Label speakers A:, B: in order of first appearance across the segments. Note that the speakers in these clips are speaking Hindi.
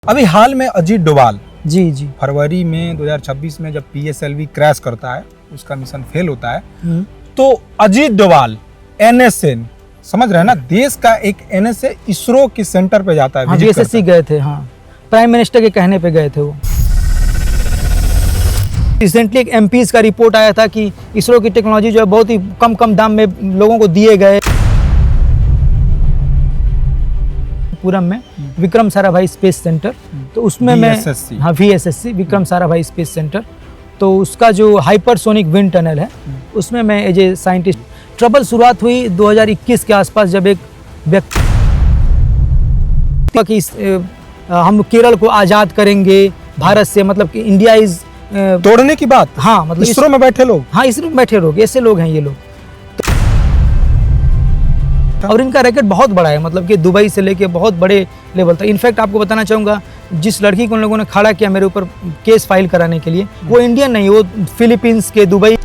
A: अभी हाल में अजीत डोभाल
B: जी जी
A: फरवरी में 2026 में जब PSLV क्रैश करता है, उसका मिशन फेल होता है, तो अजीत डोभाल NSA, समझ रहे हैं ना, देश का एक NSA इसरो के सेंटर पे जाता है,
B: हाँ, VSSC गए थे। हाँ, प्राइम मिनिस्टर के कहने पे गए थे वो। रिसेंटली एक MPs का रिपोर्ट आया था कि इसरो की टेक्नोलॉजी जो है बहुत ही कम दाम में लोगों को दिए गए। पूरम में विक्रम साराभाई स्पेस सेंटर, तो उसमें मैं हाँ VSSC Vikram Sarabhai space centre, तो उसका जो हाइपरसोनिक विंड टनल है उसमें मैं एज ए साइंटिस्ट। ट्रबल शुरुआत हुई 2021 के आसपास, जब एक व्यक्ति कि हम केरल को आज़ाद करेंगे भारत से, मतलब कि इंडिया इज
A: तोड़ने की बात।
B: हाँ, मतलब
A: इसरो में बैठे लोग,
B: हाँ इसरो में बैठे लोग, ऐसे लोग हैं ये लोग। और इनका रैकेट बहुत बड़ा है, मतलब कि दुबई से लेके बहुत बड़े लेवल तक। इनफैक्ट आपको बताना चाहूँगा, जिस लड़की को उन लोगों ने खड़ा किया मेरे ऊपर केस फाइल कराने के लिए, वो इंडियन नहीं, वो फिलीपींस के, दुबई।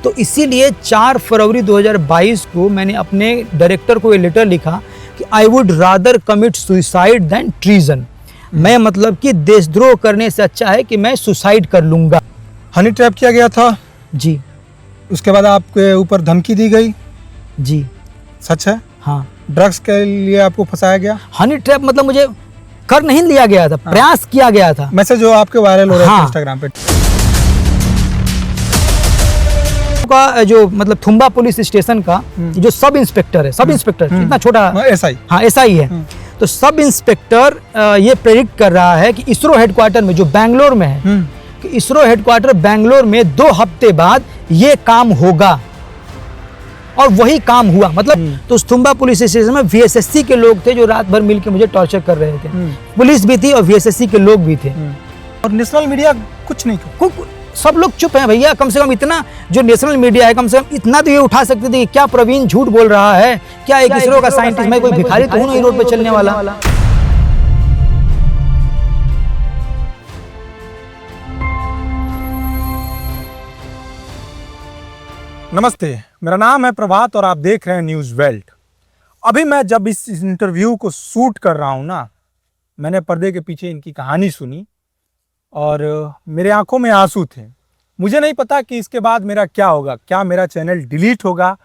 B: तो इसीलिए 4 फरवरी 2022 को मैंने अपने डायरेक्टर को ये लेटर लिखा कि I would rather commit suicide than treason. मैं मतलब कि देशद्रोह करने से अच्छा है कि मैं सुसाइड कर लूँगा।
A: हनी ट्रैप किया गया था
B: जी,
A: उसके बाद आपके ऊपर धमकी दी गई
B: जी,
A: सच है?
B: हाँ,
A: ड्रग्स के लिए आपको फंसाया गया?
B: हनी ट्रैप मतलब मुझे कर नहीं लिया गया था, प्रयास किया गया था।
A: मैसेज जो आपके वायरल हो रहे थे इंस्टाग्राम पे,
B: का जो मतलब थुम्बा पुलिस स्टेशन का जो सब इंस्पेक्टर है, सब इंस्पेक्टर इतना छोटा,
A: SI,
B: हाँ SI है, तो सब इंस्पेक्टर ये प्रेडिक्ट कर रहा है कि इसरो हेडक्वार्टर में जो बैंगलोर में है, कि इसरो हेडक्वार्टर बैंगलोर में 2 हफ्ते बाद ये काम होगा, और वही काम हुआ। मतलब तो उस थुम्बा पुलिस स्टेशन में VSSC के लोग थे जो रात भर मिलकर मुझे टॉर्चर कर रहे थे। पुलिस भी थी और VSSC के लोग भी थे।
A: और नेशनल मीडिया कुछ नहीं था,
B: सब लोग चुप हैं भैया। कम से कम इतना जो नेशनल मीडिया है, कम से कम इतना तो ये उठा सकते थे कि क्या प्रवीण झूठ बोल रहा है, क्या एक इसरो का साइंटिस्ट, मैं कोई भिखारी तो हूं नहीं रोड पे चलने वाला।
A: नमस्ते, मेरा नाम है प्रभात और आप देख रहे हैं न्यूज़ वेल्ट। अभी मैं जब इस इंटरव्यू को शूट कर रहा हूँ ना, मैंने पर्दे के पीछे इनकी कहानी सुनी और मेरे आंखों में आंसू थे। मुझे नहीं पता कि इसके बाद मेरा क्या होगा, क्या मेरा चैनल डिलीट होगा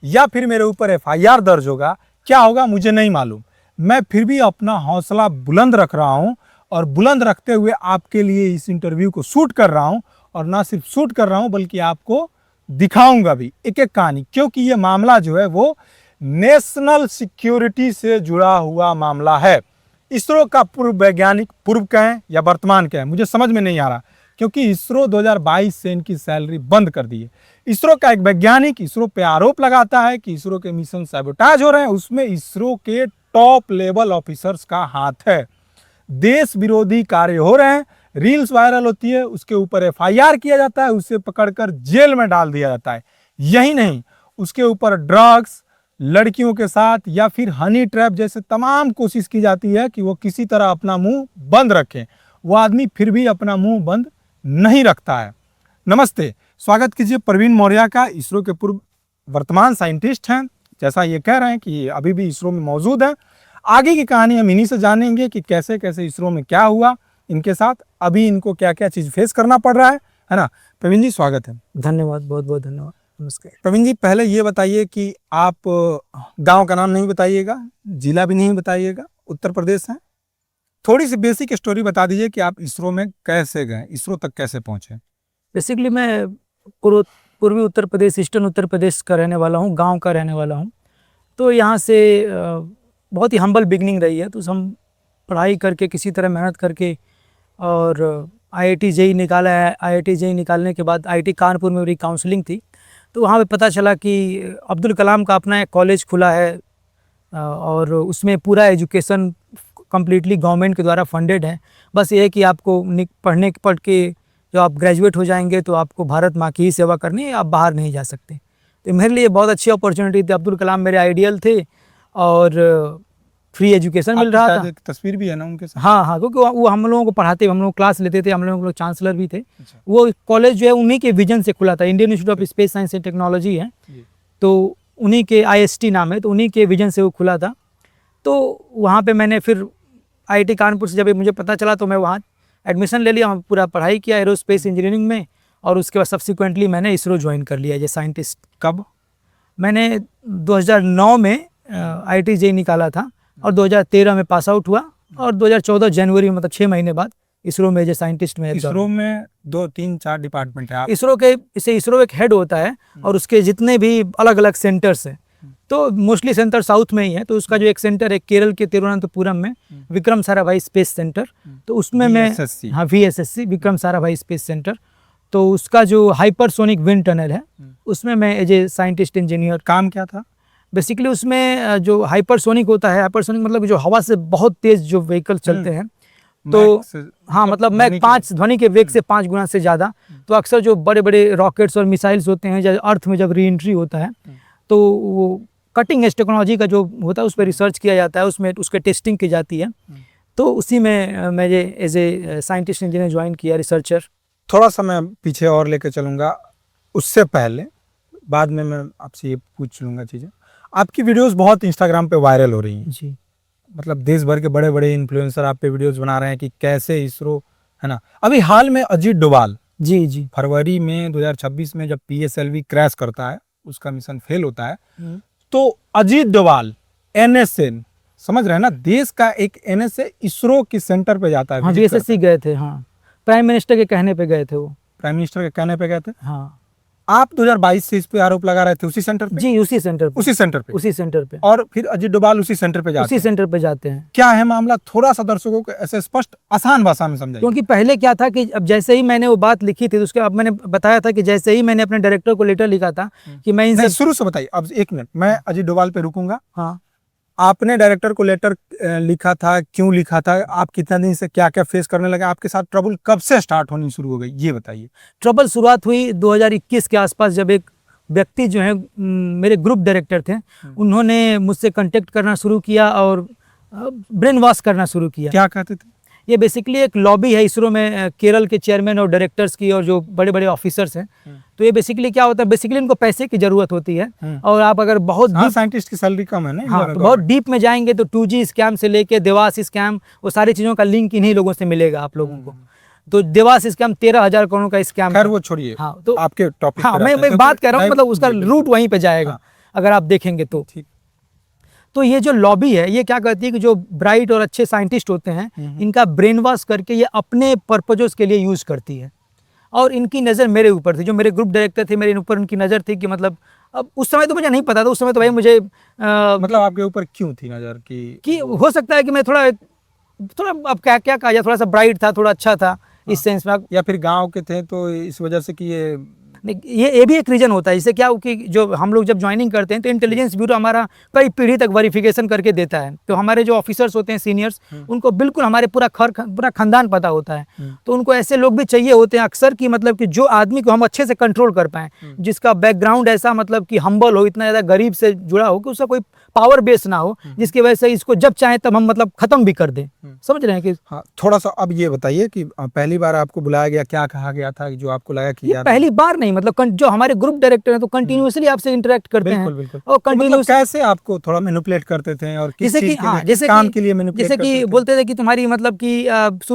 A: या फिर मेरे ऊपर FIR दर्ज होगा, क्या होगा मुझे नहीं मालूम। मैं फिर भी अपना हौसला बुलंद रख रहा हूँ और बुलंद रखते हुए आपके लिए इस इंटरव्यू को शूट कर रहा हूँ, और ना सिर्फ शूट कर रहा हूँ बल्कि आपको दिखाऊंगा भी एक एक कहानी, क्योंकि ये मामला जो है वो नेशनल सिक्योरिटी से जुड़ा हुआ मामला है। इसरो का पूर्व वैज्ञानिक, पूर्व कहें या वर्तमान कहें, मुझे समझ में नहीं आ रहा, क्योंकि इसरो 2022 से इनकी सैलरी बंद कर दी है। इसरो का एक वैज्ञानिक इसरो पे आरोप लगाता है कि इसरो के मिशन सैबोटाज हो रहे हैं, उसमें इसरो के टॉप लेवल ऑफिसर्स का हाथ है। देश विरोधी कार्य हो रहे हैं, रील्स वायरल होती है, उसके ऊपर FIR किया जाता है, उसे पकड़कर जेल में डाल दिया जाता है। यही नहीं, उसके ऊपर ड्रग्स, लड़कियों के साथ या फिर हनी ट्रैप जैसे तमाम कोशिश की जाती है कि वो किसी तरह अपना मुंह बंद रखें। वो आदमी फिर भी अपना मुंह बंद नहीं रखता है। नमस्ते, स्वागत कीजिए प्रवीण मौर्य का। इसरो के पूर्व वर्तमान साइंटिस्ट हैं, जैसा ये कह रहे हैं कि अभी भी इसरो में मौजूद है। आगे की कहानी हम इन्हीं से जानेंगे कि कैसे कैसे इसरो में क्या हुआ इनके साथ, अभी इनको क्या क्या चीज़ फेस करना पड़ रहा है ना। प्रवीण जी स्वागत है।
B: धन्यवाद, बहुत बहुत धन्यवाद, नमस्कार।
A: प्रवीण जी, पहले ये बताइए कि आप गांव का नाम नहीं बताइएगा, जिला भी नहीं बताइएगा, उत्तर प्रदेश है, थोड़ी सी बेसिक स्टोरी बता दीजिए कि आप इसरो में कैसे गए, इसरो तक कैसे पहुंचे।
B: बेसिकली मैं पूर्वी उत्तर प्रदेश, ईस्टर्न उत्तर प्रदेश का रहने वाला हूँ, गांव का रहने वाला हूँ। तो यहाँ से बहुत ही हम्बल बिगनिंग रही है। तो हम पढ़ाई करके, किसी तरह मेहनत करके, और IIT JEE निकाला है। IIT JEE निकालने के बाद IIT कानपुर में मेरी काउंसलिंग थी, तो वहाँ पे पता चला कि अब्दुल कलाम का अपना एक कॉलेज खुला है, और उसमें पूरा एजुकेशन कम्प्लीटली गवर्नमेंट के द्वारा फंडेड है। बस ये है कि आपको पढ़ के जब आप ग्रेजुएट हो जाएंगे तो आपको भारत माँ की ही सेवा करनी है, आप बाहर नहीं जा सकते। तो मेरे लिए बहुत अच्छी अपॉर्चुनिटी थी। अब्दुल कलाम मेरे आइडियल थे और फ्री एजुकेशन मिल रहा था।
A: तस्वीर भी है ना उनके साथ?
B: हाँ, क्योंकि वो हम लोगों को पढ़ाते, हम लोग क्लास लेते थे, हम लोग चांसलर भी थे। वो कॉलेज जो है उन्हीं के विजन से खुला था, Indian institute of space science and technology है, तो उन्हीं के IST नाम है, तो उन्हीं के विजन से वो खुला था। तो वहाँ पे मैंने फिर आईआईटी कानपुर से जब मुझे पता चला तो मैं वहाँ एडमिशन ले लिया, पूरा पढ़ाई किया एरोस्पेस इंजीनियरिंग में, और उसके बाद सब्सिक्वेंटली मैंने इसरो ज्वाइन कर लिया एज ए साइंटिस्ट।
A: कब?
B: मैंने 2009 में आईआईटी जेईई निकाला था और 2013 में पास आउट हुआ, और 2014 जनवरी में, मतलब 6 महीने बाद इसरो में एज ए साइंटिस्ट में।
A: इसरो में 2 3 4 डिपार्टमेंट है।
B: इसरो के इसरो एक हेड होता है और उसके जितने भी अलग अलग सेंटर्स हैं, तो मोस्टली सेंटर साउथ में ही है। तो उसका जो एक सेंटर है केरल के तिरुवनंतपुरम में, विक्रम साराभाई स्पेस सेंटर, तो उसमें मैं,
A: VSSC।
B: हाँ VSSC, Vikram Sarabhai space centre, तो उसका जो हाइपरसोनिक विंड टनल है उसमें मैं एज ए साइंटिस्ट इंजीनियर।
A: काम क्या था?
B: बेसिकली उसमें जो हाइपरसोनिक होता है, हाइपरसोनिक मतलब जो हवा से बहुत तेज जो व्हीकल चलते हैं, तो हाँ मतलब मैं 5 ध्वनि के वेग से 5 गुना से ज़्यादा, तो अक्सर जो बड़े बड़े रॉकेट्स और मिसाइल्स होते हैं, जब अर्थ में जब री एंट्री होता है तो वो कटिंग एज टेक्नोलॉजी का जो होता है उस पर रिसर्च किया जाता है, उसमें उसके टेस्टिंग की जाती है। तो उसी में मैं as a scientist engineer join किया, रिसर्चर।
A: थोड़ा सा मैं पीछे और लेकर चलूँगा, उससे पहले बाद में मैं आपसे ये पूछ लूँगा चीज़ें। आपकी वीडियोस बहुत इंस्टाग्राम पे वायरल हो रही हैं
B: जी,
A: मतलब देश भर के बड़े बड़े इन्फ्लुएंसर आप पे वीडियोस बना रहे हैं कि कैसे इसरो, है ना। अभी हाल में अजीत डोभाल,
B: जी जी,
A: फरवरी में 2026 में जब PSLV क्रैश करता है, उसका मिशन फेल होता है, तो अजीत डोभाल NSA, समझ रहे हैं ना, देश का एक NSA इसरो की सेंटर पे जाता है।
B: हाँ
A: visit करता
B: VSSC गए थे, हाँ प्राइम मिनिस्टर के कहने पे गए थे वो।
A: प्राइम मिनिस्टर के कहने पे गए थे।
B: हाँ
A: आप 2022 से इस पे आरोप लगा रहे थे उसी सेंटर पे?
B: जी, उसी सेंटर पे,
A: उसी सेंटर पे।
B: उसी सेंटर पे,
A: और फिर अजीत डोभाल उसी सेंटर पे जाते
B: उसी
A: हैं।
B: सेंटर पे जाते हैं।
A: क्या है मामला, थोड़ा सा दर्शकों को ऐसे स्पष्ट आसान भाषा में समझाइए।
B: क्योंकि पहले क्या था कि अब जैसे ही मैंने वो बात लिखी थी, तो उसके अब मैंने बताया था कि जैसे ही मैंने अपने डायरेक्टर को लेटर लिखा था कि मैं इनसे,
A: नहीं, शुरू से बताइए। अब 1 मिनट मैं अजीत डोभाल पे रुकूंगा।
B: हाँ
A: आपने डायरेक्टर को लेटर लिखा था, क्यों लिखा था, आप कितना दिन से क्या क्या फेस करने लगे, आपके साथ ट्रबल कब से स्टार्ट होनी शुरू हो गई, ये बताइए।
B: ट्रबल शुरुआत हुई 2021 के आसपास, जब एक व्यक्ति जो है मेरे ग्रुप डायरेक्टर थे, उन्होंने मुझसे कांटेक्ट करना शुरू किया और ब्रेन वॉश करना शुरू किया।
A: क्या कहते थे?
B: ये बेसिकली एक लॉबी है इसरो में, केरल के चेयरमैन और डायरेक्टर्स की और जो बड़े बड़े ऑफिसर्स हैं। तो ये बेसिकली क्या होता है, बेसिकली इनको पैसे की जरूरत होती है, और आप अगर बहुत
A: हाँ,
B: डीप,
A: साइंटिस्ट की सैलरी कम है ना इंडिया
B: हाँ
A: में,
B: तो बहुत डीप में जाएंगे तो 2G स्कैम से लेके देवास स्कैम, वो सारी चीज़ों का लिंक इन्हीं लोगों से मिलेगा आप लोगों को। तो देवास स्कैम 13,000 करोड़ का स्कैम।
A: खैर वो छोड़िए,
B: हाँ तो
A: आपके टॉपिक
B: हाँ, मैं बात कर रहा हूँ, मतलब उसका रूट वहीं पे जाएगा अगर आप देखेंगे तो।
A: ठीक।
B: तो ये जो लॉबी है, ये क्या करती है कि जो ब्राइट और अच्छे साइंटिस्ट होते हैं, इनका ब्रेन वॉश करके ये अपने पर्पजों के लिए यूज़ करती है। और इनकी नज़र मेरे ऊपर थी, जो मेरे ग्रुप डायरेक्टर थे, मेरे ऊपर उनकी नज़र थी कि मतलब, अब उस समय तो मुझे नहीं पता था, उस समय तो भाई मुझे
A: मतलब आपके ऊपर क्यों थी नज़र
B: कि हो सकता है कि मैं थोड़ा अब क्या क्या कहा जाए, थोड़ा सा ब्राइट था, थोड़ा अच्छा था इस सेंस में,
A: या फिर गांव के थे तो इस वजह से कि ये
B: ये भी एक रीज़न होता है। इससे क्या हो कि जो हम लोग जब ज्वाइनिंग करते हैं तो इंटेलिजेंस ब्यूरो हमारा कई पीढ़ी तक वेरिफिकेशन करके देता है, तो हमारे जो ऑफिसर्स होते हैं सीनियर्स, उनको बिल्कुल हमारे पूरा खानदान पता होता है। तो उनको ऐसे लोग भी चाहिए होते हैं अक्सर कि मतलब कि जो आदमी को हम अच्छे से कंट्रोल कर पाएँ, जिसका बैकग्राउंड ऐसा मतलब कि हम्बल हो, इतना ज़्यादा गरीब से जुड़ा हो कि उसका कोई पावर बेस ना हो, जिसकी वजह से इसको जब चाहे तब हम मतलब खत्म भी कर दें। समझ रहे हैं कि
A: हाँ, थोड़ा सा अब ये बताइए कि पहली बार आपको बुलाया गया, क्या कहा गया था जो आपको लगा कि
B: ये पहली बार नहीं, मतलब जो हमारे ग्रुप डायरेक्टर हैं तो कंटिन्यूअसली आपसे इंटरेक्ट करते हैं।
A: बिल्कुल।
B: और
A: तो मतलब
B: कंटिन्यूस
A: कैसे आपको थोड़ा मैनिपुलेट करते थे और किस
B: जैसे कि
A: चीज के
B: हाँ,
A: लिए, किस
B: जैसे
A: काम
B: कि
A: के लिए मैनिपुलेट
B: जैसे
A: करते
B: कि
A: थे?
B: बोलते थे कि तुम्हारी मतलब कि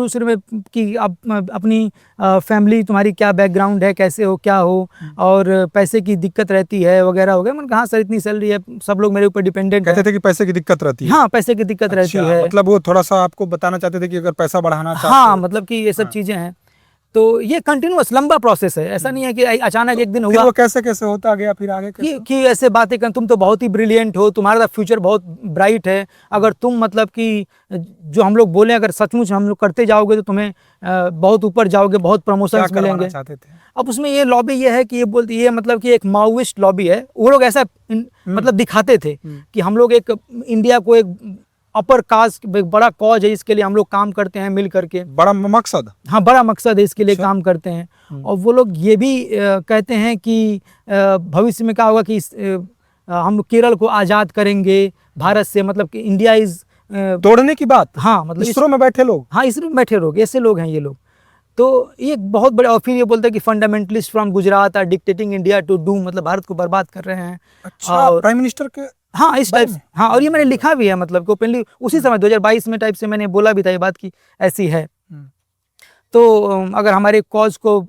B: शुरू में कि अपनी फैमिली तुम्हारी क्या बैकग्राउंड है, कैसे हो, क्या हो, और पैसे की दिक्कत रहती है वगैरह हो गया। मैंने कहा सर इतनी सैलरी है, सब लोग मेरे ऊपर डिपेंडेंट
A: कहते
B: है।
A: थे कि पैसे की दिक्कत रहती है।
B: हाँ, पैसे की दिक्कत रहती
A: अच्छा,
B: है।
A: मतलब वो थोड़ा सा आपको बताना चाहते थे कि अगर पैसा बढ़ाना चाहते
B: हाँ,
A: हो।
B: मतलब कि ये सब चीज़ें हैं। तो ये कंटिन्यूअस लंबा प्रोसेस है, ऐसा नहीं है कि अचानक एक दिन
A: फिर
B: हुआ
A: वो कैसे कैसे होता गया, फिर आगे कैसे?
B: कि ऐसे बातें कर, तुम तो बहुत ही ब्रिलियंट हो, तुम्हारा फ्यूचर बहुत ब्राइट है, अगर तुम मतलब कि जो हम लोग बोले अगर सचमुच हम लोग करते जाओगे तो तुम्हें बहुत ऊपर जाओगे, बहुत
A: क्या
B: प्रमोशंस
A: करवाना
B: मिलेंगे।
A: चाहते थे?
B: अब उसमें ये लॉबी ये है कि ये बोलती, ये मतलब कि एक माओइस्ट लॉबी है। वो लोग ऐसा मतलब दिखाते थे कि हम लोग एक इंडिया को एक अपर कास्ट, बड़ा कॉज है, इसके लिए हम लोग काम करते हैं मिल करके।
A: बड़ा मकसद?
B: हाँ, बड़ा मकसद है, इसके लिए काम करते हैं। और वो लोग ये भी कहते हैं कि भविष्य में क्या होगा कि हम केरल को आज़ाद करेंगे भारत से, मतलब कि इंडिया इज
A: तोड़ने की बात।
B: हाँ, मतलब
A: इसरो में बैठे लोग।
B: हाँ, इसरो में बैठे लोग, ऐसे लोग हैं ये लोग। तो ये बहुत बड़े, और फिर ये बोलते हैं कि fundamentalist from Gujarat are dictating India to do, मतलब भारत को बर्बाद कर रहे हैं।
A: अच्छा, प्राइम मिनिस्टर के
B: हाँ इस टाइप से, हाँ, और ये मैंने लिखा भी है, मतलब कि ओपनली उसी समय 2022 में टाइप से मैंने बोला भी था ये बात की ऐसी है। तो अगर हमारे कॉज को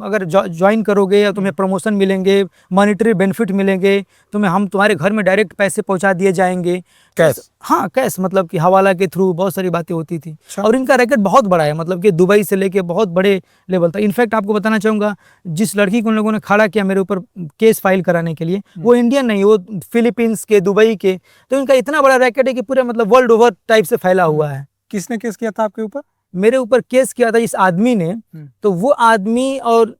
B: अगर ज्वाइन करोगे या तुम्हें प्रमोशन मिलेंगे, मॉनिटरी बेनिफिट मिलेंगे, हम तुम्हारे घर में डायरेक्ट पैसे पहुंचा दिए जाएंगे,
A: कैश?
B: हाँ कैश, मतलब कि हवाला के थ्रू बहुत सारी बातें होती थी।
A: अच्छा।
B: और इनका रैकेट बहुत बड़ा है, मतलब कि दुबई से लेके बहुत बड़े लेवल तक। इनफैक्ट आपको बताना चाहूँगा, जिस लड़की को उन लोगों ने खड़ा किया मेरे ऊपर केस फाइल कराने के लिए, वो इंडियन नहीं, वो फिलीपींस के, दुबई के। तो इनका इतना बड़ा रैकेट है कि पूरे मतलब वर्ल्ड ओवर टाइप से फैला हुआ है।
A: किसने केस किया था आपके ऊपर?
B: मेरे ऊपर केस किया था इस आदमी ने। तो वो आदमी और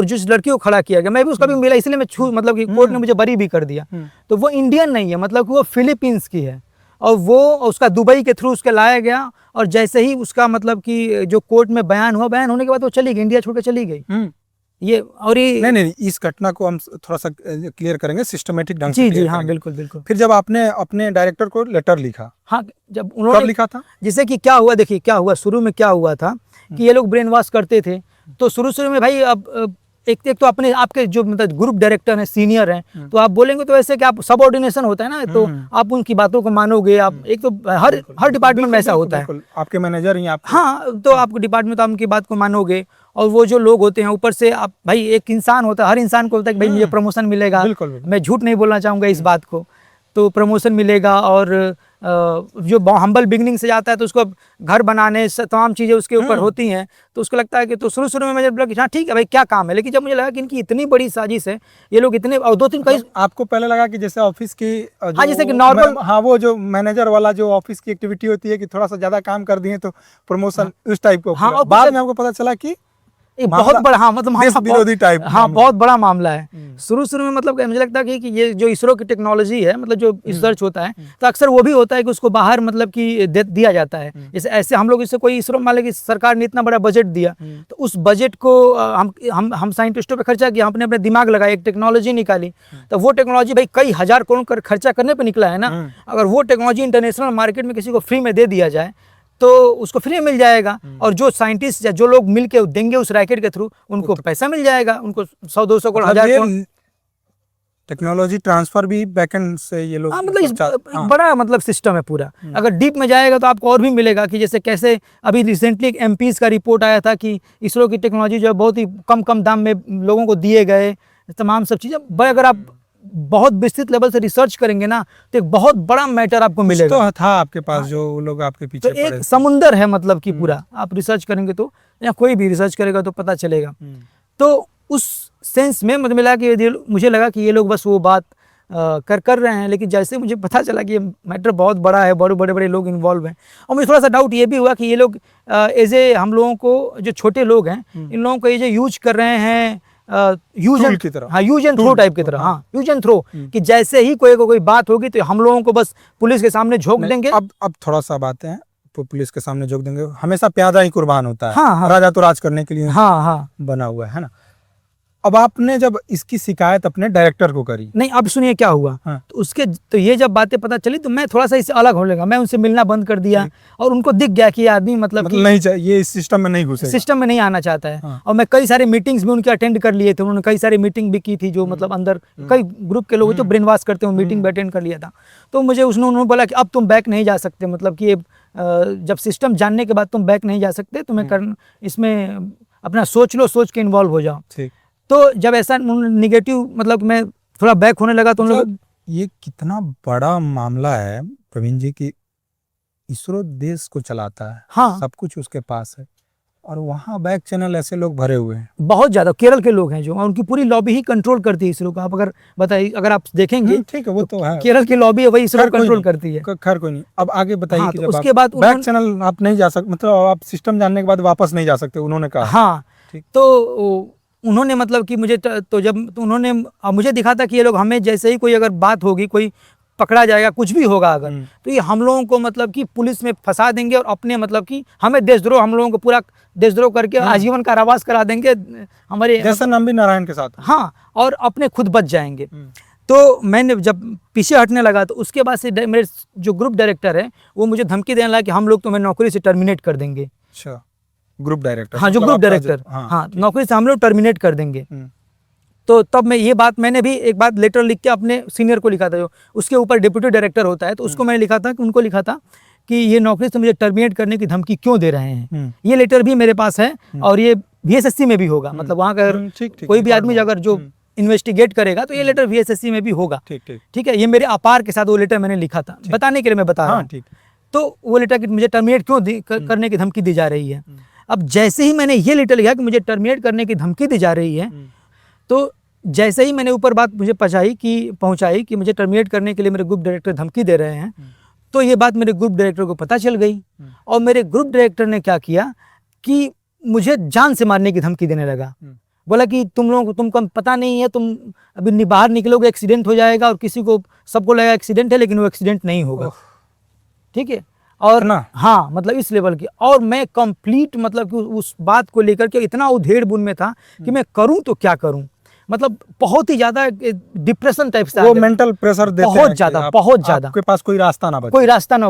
B: जिस लड़की को खड़ा किया गया, मैं भी उसका भी मिला, इसलिए मैं मतलब कि कोर्ट ने मुझे बरी भी कर दिया। तो वो इंडियन नहीं है, मतलब कि वो फिलीपींस की है, और वो उसका दुबई के थ्रू उसके लाया गया। और जैसे ही उसका मतलब कि जो कोर्ट में बयान हुआ, बयान होने के बाद वो चली गई, इंडिया छोड़ के चली गई। ये और ये
A: नहीं, इस घटना को हम थोड़ा सा क्लियर करेंगे सिस्टमेटिक ढंग से।
B: जी
A: clear
B: हाँ,
A: करेंगे।
B: बिल्कुल बिल्कुल।
A: फिर जब आपने अपने डायरेक्टर को लेटर लिखा,
B: हाँ, जब
A: कब
B: उन्होंने
A: लिखा था?
B: जैसे कि क्या हुआ, देखिए क्या हुआ, शुरू में क्या हुआ था कि ये लोग ब्रेन वॉश करते थे। तो शुरू में भाई, अब एक तो अपने आपके जो मतलब ग्रुप डायरेक्टर हैं, सीनियर हैं, तो आप बोलेंगे तो वैसे कि आप सबऑर्डिनेशन होता है ना, तो आप उनकी बातों को मानोगे। आप एक तो हर डिपार्टमेंट में ऐसा होता है।
A: आपके मैनेजर ही आप।
B: हाँ, तो आपको डिपार्टमेंट तो आप उनकी बात को मानोगे। और वो जो लोग होते हैं ऊपर से, आप भाई, एक इंसान होता है, हर इंसान को होता है कि भाई मुझे प्रमोशन मिलेगा।
A: बिल्कुल।
B: मैं झूठ नहीं बोलना चाहूँगा इस बात को। तो प्रमोशन मिलेगा, और जो हम्बल बिगनिंग से जाता है तो उसको घर बनाने से तमाम चीज़ें उसके ऊपर होती हैं। तो उसको लगता है कि, तो शुरू में मुझे लगा कि हाँ ठीक है भाई, क्या काम है। लेकिन जब मुझे लगा कि इनकी इतनी बड़ी साजिश है, ये लोग इतने, और 2-3 कई,
A: आपको पहले लगा कि जैसे ऑफिस की
B: हाँ, जैसे कि नॉर्मल,
A: हाँ, वो जो मैनेजर वाला जो ऑफिस की एक्टिविटी होती है कि थोड़ा सा ज्यादा काम कर दिए तो प्रमोशन, उस टाइप को।
B: हाँ, और
A: बाद में आपको पता चला कि
B: एक बहुत बड़ा, हाँ मतलब
A: देश विरोधी टाइप।
B: हाँ, बहुत बड़ा मामला है। शुरू में मतलब मुझे लगता है कि ये जो इसरो की टेक्नोलॉजी है, मतलब जो रिसर्च होता है, तो अक्सर वो भी होता है कि उसको बाहर मतलब कि दिया जाता है। जैसे ऐसे हम लोग इससे, कोई इसरो मान लें कि सरकार ने इतना बड़ा बजट दिया, तो उस बजट को हम साइंटिस्टों पे खर्चा किया, हमने अपने दिमाग लगाया, एक टेक्नोलॉजी निकाली। तो वो टेक्नोलॉजी भाई कई हजार करोड़ खर्चा करने पर निकला है ना। अगर वो टेक्नोलॉजी इंटरनेशनल मार्केट में किसी को फ्री में दे दिया जाए तो उसको फ्री मिल जाएगा। और जो साइंटिस्ट या जो लोग मिलके देंगे उस रैकेट के थ्रू, उनको पैसा मिल जाएगा, उनको 100-200 करोड़, 1000 करोड़।
A: टेक्नोलॉजी ट्रांसफर भी बैकएंड से ये लोग,
B: मतलब बड़ा मतलब सिस्टम है पूरा। अगर डीप में जाएगा तो आपको और भी मिलेगा, कि जैसे कैसे अभी रिसेंटली एक एमपीज का रिपोर्ट आया था कि इसरो की टेक्नोलॉजी जो है बहुत ही कम दाम में लोगों को दिए गए तमाम सब चीज़ें। भाई अगर आप बहुत विस्तृत लेवल से रिसर्च करेंगे ना, तो एक बहुत बड़ा मैटर आपको मिलेगा।
A: तो था आपके पास जो लोग आपके पीछे
B: तो एक समुंदर है, मतलब कि पूरा आप रिसर्च करेंगे तो, या कोई भी रिसर्च करेगा तो पता चलेगा। तो उस सेंस में मतलब मिला कि मुझे लगा कि ये लोग बस वो बात कर रहे हैं। लेकिन जैसे मुझे पता चला कि ये मैटर बहुत बड़ा है, बड़े लोग इन्वॉल्व हैं। और मुझे थोड़ा सा डाउट ये भी हुआ कि ये लोग एज ए, हम लोगों को, जो छोटे लोग हैं, इन लोगों को ये जो यूज कर रहे हैं यूज एंड थ्रो टाइप की तरह। हाँ, यूज एंड थ्रो, कि जैसे ही कोई बात होगी तो हम लोगों को बस पुलिस के सामने झोंक देंगे।
A: अब थोड़ा सा बातें हैं, पुलिस के सामने झोंक देंगे। हमेशा प्यादा ही कुर्बान होता है।
B: हाँ,
A: राजा तो राज करने के लिए
B: हाँ
A: बना हुआ है ना। अब आपने जब इसकी शिकायत अपने डायरेक्टर को करी,
B: नहीं, अब सुनिए क्या हुआ। तो ये जब बातें पता चली तो मैं थोड़ा सा इससे अलग होने लगा। मैं उनसे मिलना बंद कर दिया, और उनको दिख गया कि ये आदमी मतलब
A: नहीं चाहिए, ये इस सिस्टम में नहीं घुसेगा,
B: सिस्टम में नहीं आना चाहता है। और मैं कई सारे मीटिंग्स भी उनके अटेंड कर लिए थे। उन्होंने कई सारी मीटिंग भी की थी, जो मतलब अंदर कई ग्रुप के लोग जो ब्रेन वॉश करते हैं, मीटिंग भी अटेंड कर लिया था। तो मुझे उन्होंने बोला कि अब तुम बैक नहीं जा सकते, मतलब कि जब सिस्टम जानने के बाद तुम बैक नहीं जा सकते, तुम्हें इसमें अपना सोच लो, सोच के इन्वॉल्व हो जाओ। तो जब ऐसा निगेटिव मतलब मैं थोड़ा बैक होने लगा, तो उन लोग,
A: ये कितना बड़ा मामला है प्रवीण जी की, इसरो देश को चलाता है।
B: हाँ,
A: सब कुछ उसके पास है, और वहाँ बैक चैनल ऐसे लोग भरे हुए हैं,
B: बहुत ज्यादा। केरल के लोग हैं जो, उनकी पूरी लॉबी ही कंट्रोल करती है इसरो को। आप अगर बताइए, अगर आप देखेंगे,
A: ठीक है, वो तो है,
B: केरल की लॉबी है, वही इसरो कंट्रोल करती है।
A: खैर कोई नहीं। अब आगे बताइए।
B: हाँ,
A: कि
B: तो
A: जब
B: उसके बाद
A: बैक चैनल आप नहीं जा सकते, मतलब आप सिस्टम जानने के बाद वापस नहीं जा सकते, उन्होंने कहा।
B: हाँ, तो उन्होंने मतलब कि मुझे, तो जब उन्होंने मुझे दिखा था कि ये लोग हमें, जैसे ही कोई अगर बात होगी, कोई पकड़ा जाएगा, कुछ भी होगा अगर, तो ये हम लोगों को मतलब कि पुलिस में फंसा देंगे, और अपने मतलब कि हमें देशद्रोह, हम लोगों को पूरा देशद्रोह करके आजीवन कारावास करा देंगे हमारे,
A: जैसा नंबी नारायण के साथ।
B: हाँ, और अपने खुद बच जाएंगे। तो मैंने जब पीछे हटने लगा, तो उसके बाद से मेरे जो ग्रुप डायरेक्टर है, वो मुझे धमकी देने लगा कि हम लोग तुम्हें नौकरी से टर्मिनेट कर देंगे।
A: अच्छा, ग्रुप डायरेक्टर?
B: हाँ, जो ग्रुप डायरेक्टर, हाँ, नौकरी से हम लोग टर्मिनेट कर देंगे। तो तब मैं ये बात मैंने भी एक बात लेटर लिख के अपने सीनियर को लिखा था, जो उसके ऊपर डिप्यूटी डायरेक्टर होता है, तो उसको मैंने लिखा था कि उनको लिखा था कि ये नौकरी से मुझे टर्मिनेट करने की धमकी क्यों दे रहे हैं। ये लेटर भी मेरे पास है और ये VSSC में भी होगा, मतलब वहाँ का अगर कोई भी आदमी अगर जो इन्वेस्टिगेट करेगा तो ये लेटर VSSC में भी होगा। ठीक है, ये मेरे अपार के साथ वो लेटर मैंने लिखा था, बताने के लिए मैं बता रहा हूँ। तो वो लेटर कि मुझे टर्मिनेट क्यों करने की धमकी दी जा रही है। अब जैसे ही मैंने ये लेटर लिखा कि मुझे टर्मिनेट करने की धमकी दी जा रही है, तो जैसे ही मैंने ऊपर बात मुझे पहुंचाई कि मुझे टर्मिनेट करने के लिए मेरे ग्रुप डायरेक्टर धमकी दे रहे हैं, तो ये बात मेरे ग्रुप डायरेक्टर को पता चल गई और मेरे ग्रुप डायरेक्टर ने क्या किया कि मुझे जान से मारने की धमकी देने लगा। बोला कि तुमको पता नहीं है, तुम अभी बाहर निकलोगे एक्सीडेंट हो जाएगा और सबको लगेगा एक्सीडेंट है, लेकिन वो एक्सीडेंट नहीं होगा। ठीक है, और ना हाँ, मतलब इस लेवल की। और मैं कंप्लीट मतलब कि उस बात को लेकर के इतना उधेड़ बुन में था कि मैं करूं तो क्या करूं, मतलब बहुत ही ज्यादा डिप्रेशन टाइप से,
A: वो मेंटल प्रेशर देते
B: बहुत ज्यादा,
A: आपके पास कोई रास्ता ना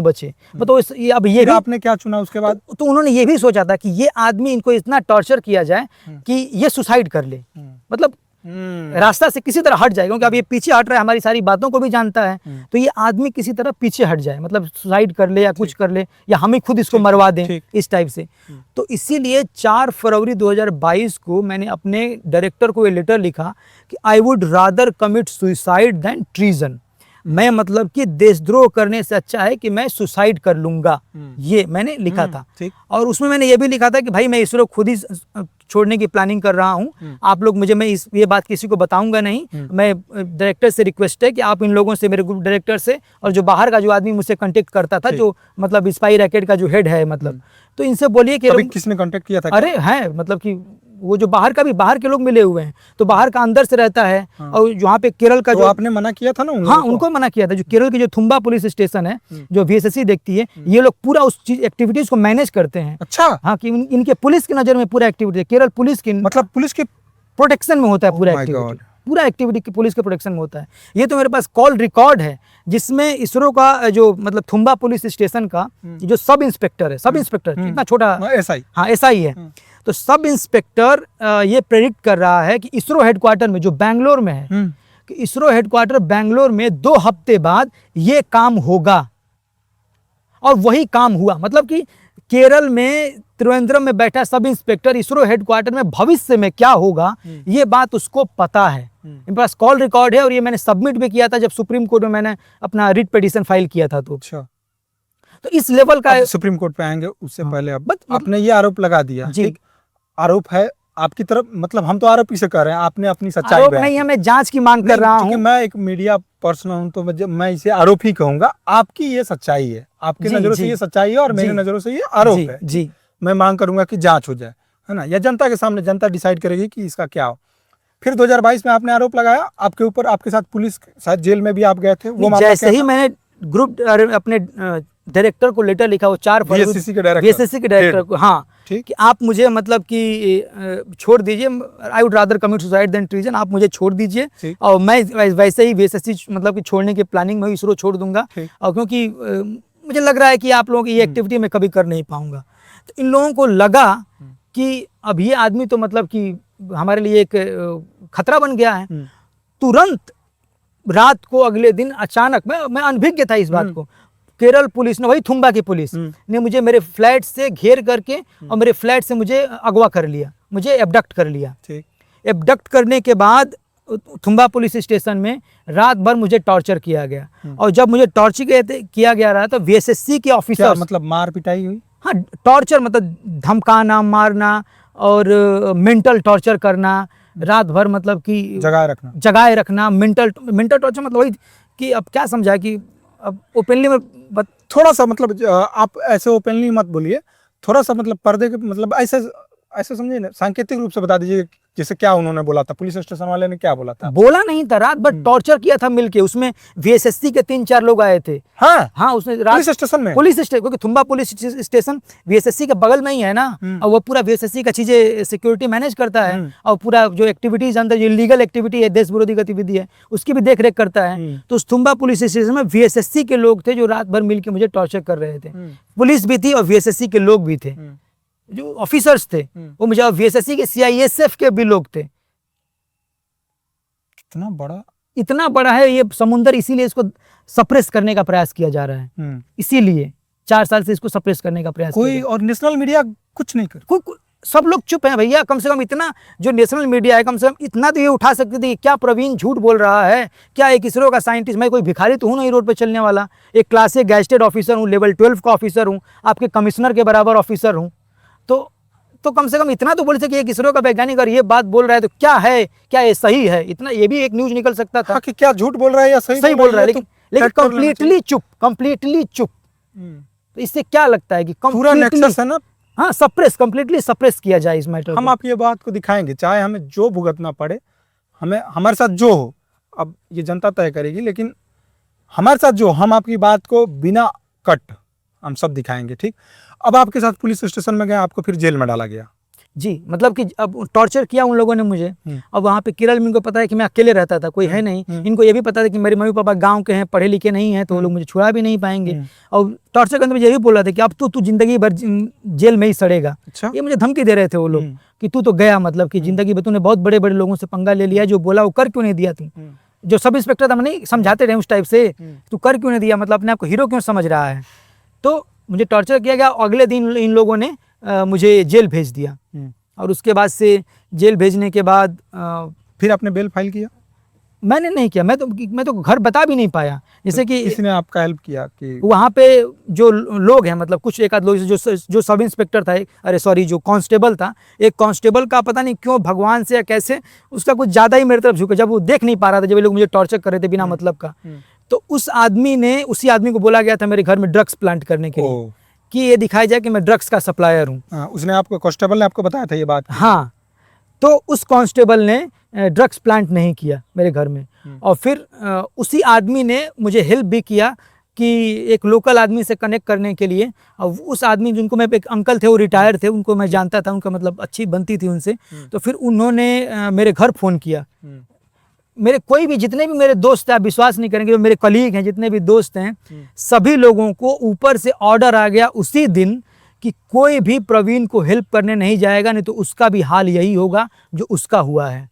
A: बचे।
B: मतलब अब ये भी
A: आपने क्या चुना उसके बाद?
B: तो उन्होंने ये भी सोचा था कि ये आदमी, इनको इतना टॉर्चर किया जाए कि ये सुसाइड कर ले, मतलब रास्ता से किसी तरह हट जाए, क्योंकि अब ये पीछे हट रहा है, हमारी सारी बातों को भी जानता है, तो ये आदमी किसी तरह पीछे हट जाए, मतलब सुसाइड कर ले या कुछ कर ले, या हम ही खुद इसको मरवा दें, इस टाइप से। तो इसीलिए 4 फरवरी 2022 को मैंने अपने डायरेक्टर को ये लेटर लिखा कि I would rather commit suicide than treason. मैं मतलब कि देशद्रोह करने से अच्छा है कि मैं सुसाइड कर लूंगा, ये मैंने लिखा था। और उसमें मैंने ये भी लिखा था कि भाई मैं इसरो खुद ही छोड़ने की प्लानिंग कर रहा हूँ, आप लोग मुझे, मैं ये बात किसी को बताऊंगा नहीं। मैं डायरेक्टर से रिक्वेस्ट है कि आप इन लोगों से, मेरे ग्रुप डायरेक्टर से, और जो बाहर का जो आदमी मुझसे कांटेक्ट करता था, जो मतलब स्पाई रैकेट का जो हेड है, मतलब तो इनसे बोलिए कि
A: किसने कांटेक्ट किया था?
B: अरे है, मतलब कि वो जो बाहर के लोग मिले हुए हैं, तो बाहर का अंदर से रहता है। और यहाँ पे केरल का,
A: तो आपने मना किया था ना उन
B: हाँ, उनको मना किया था। जो केरल की जो थुम्बा पुलिस स्टेशन है, जो VSSC देखती है, ये लोग पूरा उस चीज एक्टिविटीज को मैनेज करते हैं।
A: अच्छा,
B: हाँ, कि इनके पुलिस की नजर में पूरा एक्टिविटी, केरल पुलिस की,
A: मतलब पुलिस के
B: प्रोटेक्शन में होता है पूरा एक्टिविटी पुलिस के प्रोटेक्शन में होता है। ये तो मेरे पास कॉल रिकॉर्ड है, जिसमें इसरो का जो मतलब थुम्बा पुलिस स्टेशन का जो सब इंस्पेक्टर है, इतना छोटा
A: SI,
B: हाँ SI है, तो सब इंस्पेक्टर ये प्रेडिक्ट कर रहा है कि इसरो हेडक्वार्टर में जो बैंगलोर में है, कि इसरो हेडक्वार्टर बैंगलोर में 2 हफ्ते बाद ये काम होगा। और वही काम हुआ, मतलब कि केरल में त्रिवेंद्रम में बैठा सब इंस्पेक्टर इसरो हेडक्वार्टर में भविष्य में क्या होगा, ये बात उसको पता है। मेरे पास कॉल रिकॉर्ड है, और ये मैंने सबमिट भी किया था जब सुप्रीम कोर्ट में मैंने अपना रिट पिटीशन फाइल किया था। तो इस लेवल का
A: सुप्रीम कोर्ट पे आएंगे, उससे पहले आपने ये आरोप लगा दिया, ठीक आरोप है आपकी तरफ, मतलब हम तो आरोपी से कर रहे हैं, आपने अपनी सच्चाई
B: आरोप नहीं है, मैं जांच की मांग कर रहा हूं।
A: मैं एक मीडिया पर्सन हूं, तो मैं इसे आरोप ही कहूंगा। आपकी ये सच्चाई है, आपकी नजरों से ये सच्चाई है, और मेरी नजरों से ये आरोप है।
B: जी,
A: मैं मांग करूंगा कि जांच हो जाए, है ना, या जनता के सामने जनता डिसाइड करेगी कि इसका क्या हो। फिर 2022 में आपने आरोप लगाया, आपके ऊपर, आपके साथ पुलिस, शायद जेल में भी आप गए थे। वो
B: जैसे ही मैंने ग्रुप अपने डायरेक्टर को लेटर लिखा, वो 4 फरवरी
A: VSSC के
B: डायरेक्टर को, हाँ, कि आप मुझे मतलब कि छोड़ दीजिए, I would rather commit suicide than treason, आप मुझे छोड़ दीजिए, और मैं वैसे ही VSSC मतलब कि छोड़ने की प्लानिंग में इसरो छोड़ दूंगा, और क्योंकि मुझे लग रहा है कि आप लोगों की ये एक्टिविटी मैं कभी कर नहीं पाऊंगा। तो इन लोगों को लगा कि अब ये आदमी तो मतलब कि हमारे लिए एक खतरा बन गया है। तुरंत रात को अगले दिन अचानक, मैं अनभिज्ञ था इस बात को, केरल पुलिस ने, वही थुम्बा की पुलिस ने मुझे मेरे फ्लैट से घेर करके और मेरे फ्लैट से मुझे अगवा कर लिया, मुझे एबडक्ट कर लिया। एबडक्ट करने के बाद थुम्बा पुलिस स्टेशन में रात भर मुझे टॉर्चर किया गया, और जब मुझे टॉर्चर किया गया रहा तो VSSC के ऑफिसर,
A: मतलब मार पिटाई हुई?
B: हाँ, टॉर्चर मतलब धमकाना, मारना और मेंटल टॉर्चर करना, रात भर मतलब कि जगाए रखना, मेंटल टॉर्चर, मतलब वही कि अब क्या समझा कि अब ओपनली में
A: थोड़ा सा, मतलब आप ऐसे ओपनली मत बोलिए, थोड़ा सा मतलब पर्दे के, मतलब ऐसे समझिए ना, सांकेतिक रूप से बता दीजिए, जैसे क्या उन्होंने बोला था, पुलिस स्टेशन वाले ने क्या बोला था?
B: बोला नहीं था, रात भर टॉर्चर किया था मिलके। उसमें VSSC के 3-4 लोग आए थे। हाँ, उसने
A: पुलिस स्टेशन में,
B: क्योंकि थुम्बा पुलिस स्टेशन VSSC के बगल में ही है ना, और वो पूरा VSSC का चीजें सिक्योरिटी मैनेज करता है, और पूरा जो एक्टिविटीज अंदर, जो इलीगल एक्टिविटी है, देश विरोधी गतिविधि है, उसकी भी देख रेख करता है। तो उस थुम्बा पुलिस स्टेशन में VSSC के लोग थे जो रात भर मिलके मुझे टॉर्चर कर रहे थे। पुलिस भी थी और VSSC के लोग भी थे, जो ऑफिसर्स थे वो मुझे, VSSC के CISF के भी लोग थे। इतना बड़ा है ये समुंदर, इसीलिए इसको सप्रेस करने का प्रयास किया जा रहा है। इसीलिए 4 साल से इसको सप्रेस करने का प्रयास
A: कोई और नेशनल मीडिया कुछ नहीं कर,
B: सब लोग चुप हैं भैया। कम से कम इतना जो नेशनल मीडिया है, कम से कम इतना तो ये उठा सकते थे कि क्या प्रवीण झूठ बोल रहा है, क्या एक इसरो का साइंटिस्ट, मैं कोई भिखारी तो हूँ नहीं रोड पे चलने वाला, एक क्लास ए गैजेटेड ऑफिसर हूँ, लेवल 12 का ऑफिसर हूँ, आपके कमिश्नर के बराबर ऑफिसर हूँ। तो कम से कम इतना तो बोल सके एक इसरो का वैज्ञानिक और ये बात बोल रहा है तो क्या है, क्या ये सही है, इतना ये भी एक न्यूज निकल सकता था
A: कि क्या झूठ बोल रहा है या सही
B: बोल रहा है, लेकिन कंप्लीटली चुप। तो इससे क्या लगता है कि
A: पूरा नेक्सस है ना।
B: हाँ, कंप्लीटली सप्रेस किया जाए इस मैटर को।
A: हम आपकी ये बात को दिखाएंगे, चाहे हमें जो भुगतना पड़े, हमें हमारे साथ जो हो, अब ये जनता तय करेगी, लेकिन हमारे साथ जो, हम आपकी बात को बिना कट हम सब दिखाएंगे। ठीक, अब आपके साथ पुलिस स्टेशन में गए, आपको फिर जेल में डाला गया।
B: जी, मतलब कि अब टॉर्चर किया उन लोगों ने मुझे। अब वहाँ पे केरल में इनको पता है कि मैं अकेले रहता था, कोई है नहीं। इनको ये भी पता था कि मेरे मम्मी पापा गांव के हैं, पढ़े लिखे नहीं हैं, तो वो लोग मुझे छुड़ा भी नहीं पाएंगे। और टॉर्चर करने में यही बोल रहा था कि अब तू जिंदगी भर जेल में ही सड़ेगा।
A: अच्छा।
B: ये मुझे धमकी दे रहे थे वो लोग कि तू तो गया, मतलब कि जिंदगी भर तूने बहुत बड़े बड़े लोगों से पंगा ले लिया, जो बोला वो कर क्यों नहीं दिया तू। जो सब इंस्पेक्टर था, नहीं समझाते रहे उस टाइप से, तू कर क्यों नहीं दिया, मतलब अपने आप को हीरो क्यों समझ रहा है। तो मुझे टॉर्चर किया गया। अगले दिन इन लोगों ने मुझे जेल भेज दिया, और उसके बाद से जेल भेजने के बाद
A: फिर आपने बेल फाइल किया?
B: मैंने नहीं किया, मैं तो घर बता भी नहीं पाया। जैसे कि
A: किसने आपका हेल्प किया? कि
B: वहाँ पे जो लोग हैं, मतलब कुछ एक आध लोग जो सब इंस्पेक्टर था, अरे सॉरी जो कांस्टेबल था, एक कांस्टेबल का पता नहीं क्यों भगवान से या कैसे उसका कुछ ज़्यादा ही मेरे तरफ झुका, जब वो देख नहीं पा रहा था, जब ये लोग मुझे टॉर्चर कर रहे थे बिना मतलब का। तो उसी आदमी को बोला गया था मेरे घर में ड्रग्स प्लांट करने के लिए, कि ये दिखाया जाए कि मैं ड्रग्स का सप्लायर हूँ।
A: उसने आपको, कांस्टेबल ने आपको बताया था ये बात?
B: हाँ, तो उस कांस्टेबल ने ड्रग्स प्लांट नहीं किया मेरे घर में। और फिर उसी आदमी ने मुझे हेल्प भी किया कि एक लोकल आदमी से कनेक्ट करने के लिए। और उस आदमी जिनको मैं, एक अंकल थे, वो रिटायर थे, उनको मैं जानता था, उनका मतलब अच्छी बनती थी उनसे। तो फिर उन्होंने मेरे घर फ़ोन किया। मेरे कोई भी, जितने भी मेरे दोस्त हैं, आप विश्वास नहीं करेंगे, जो मेरे कलीग हैं, जितने भी दोस्त हैं, सभी लोगों को ऊपर से ऑर्डर आ गया उसी दिन कि कोई भी प्रवीण को हेल्प करने नहीं जाएगा, नहीं तो उसका भी हाल यही होगा जो उसका हुआ है।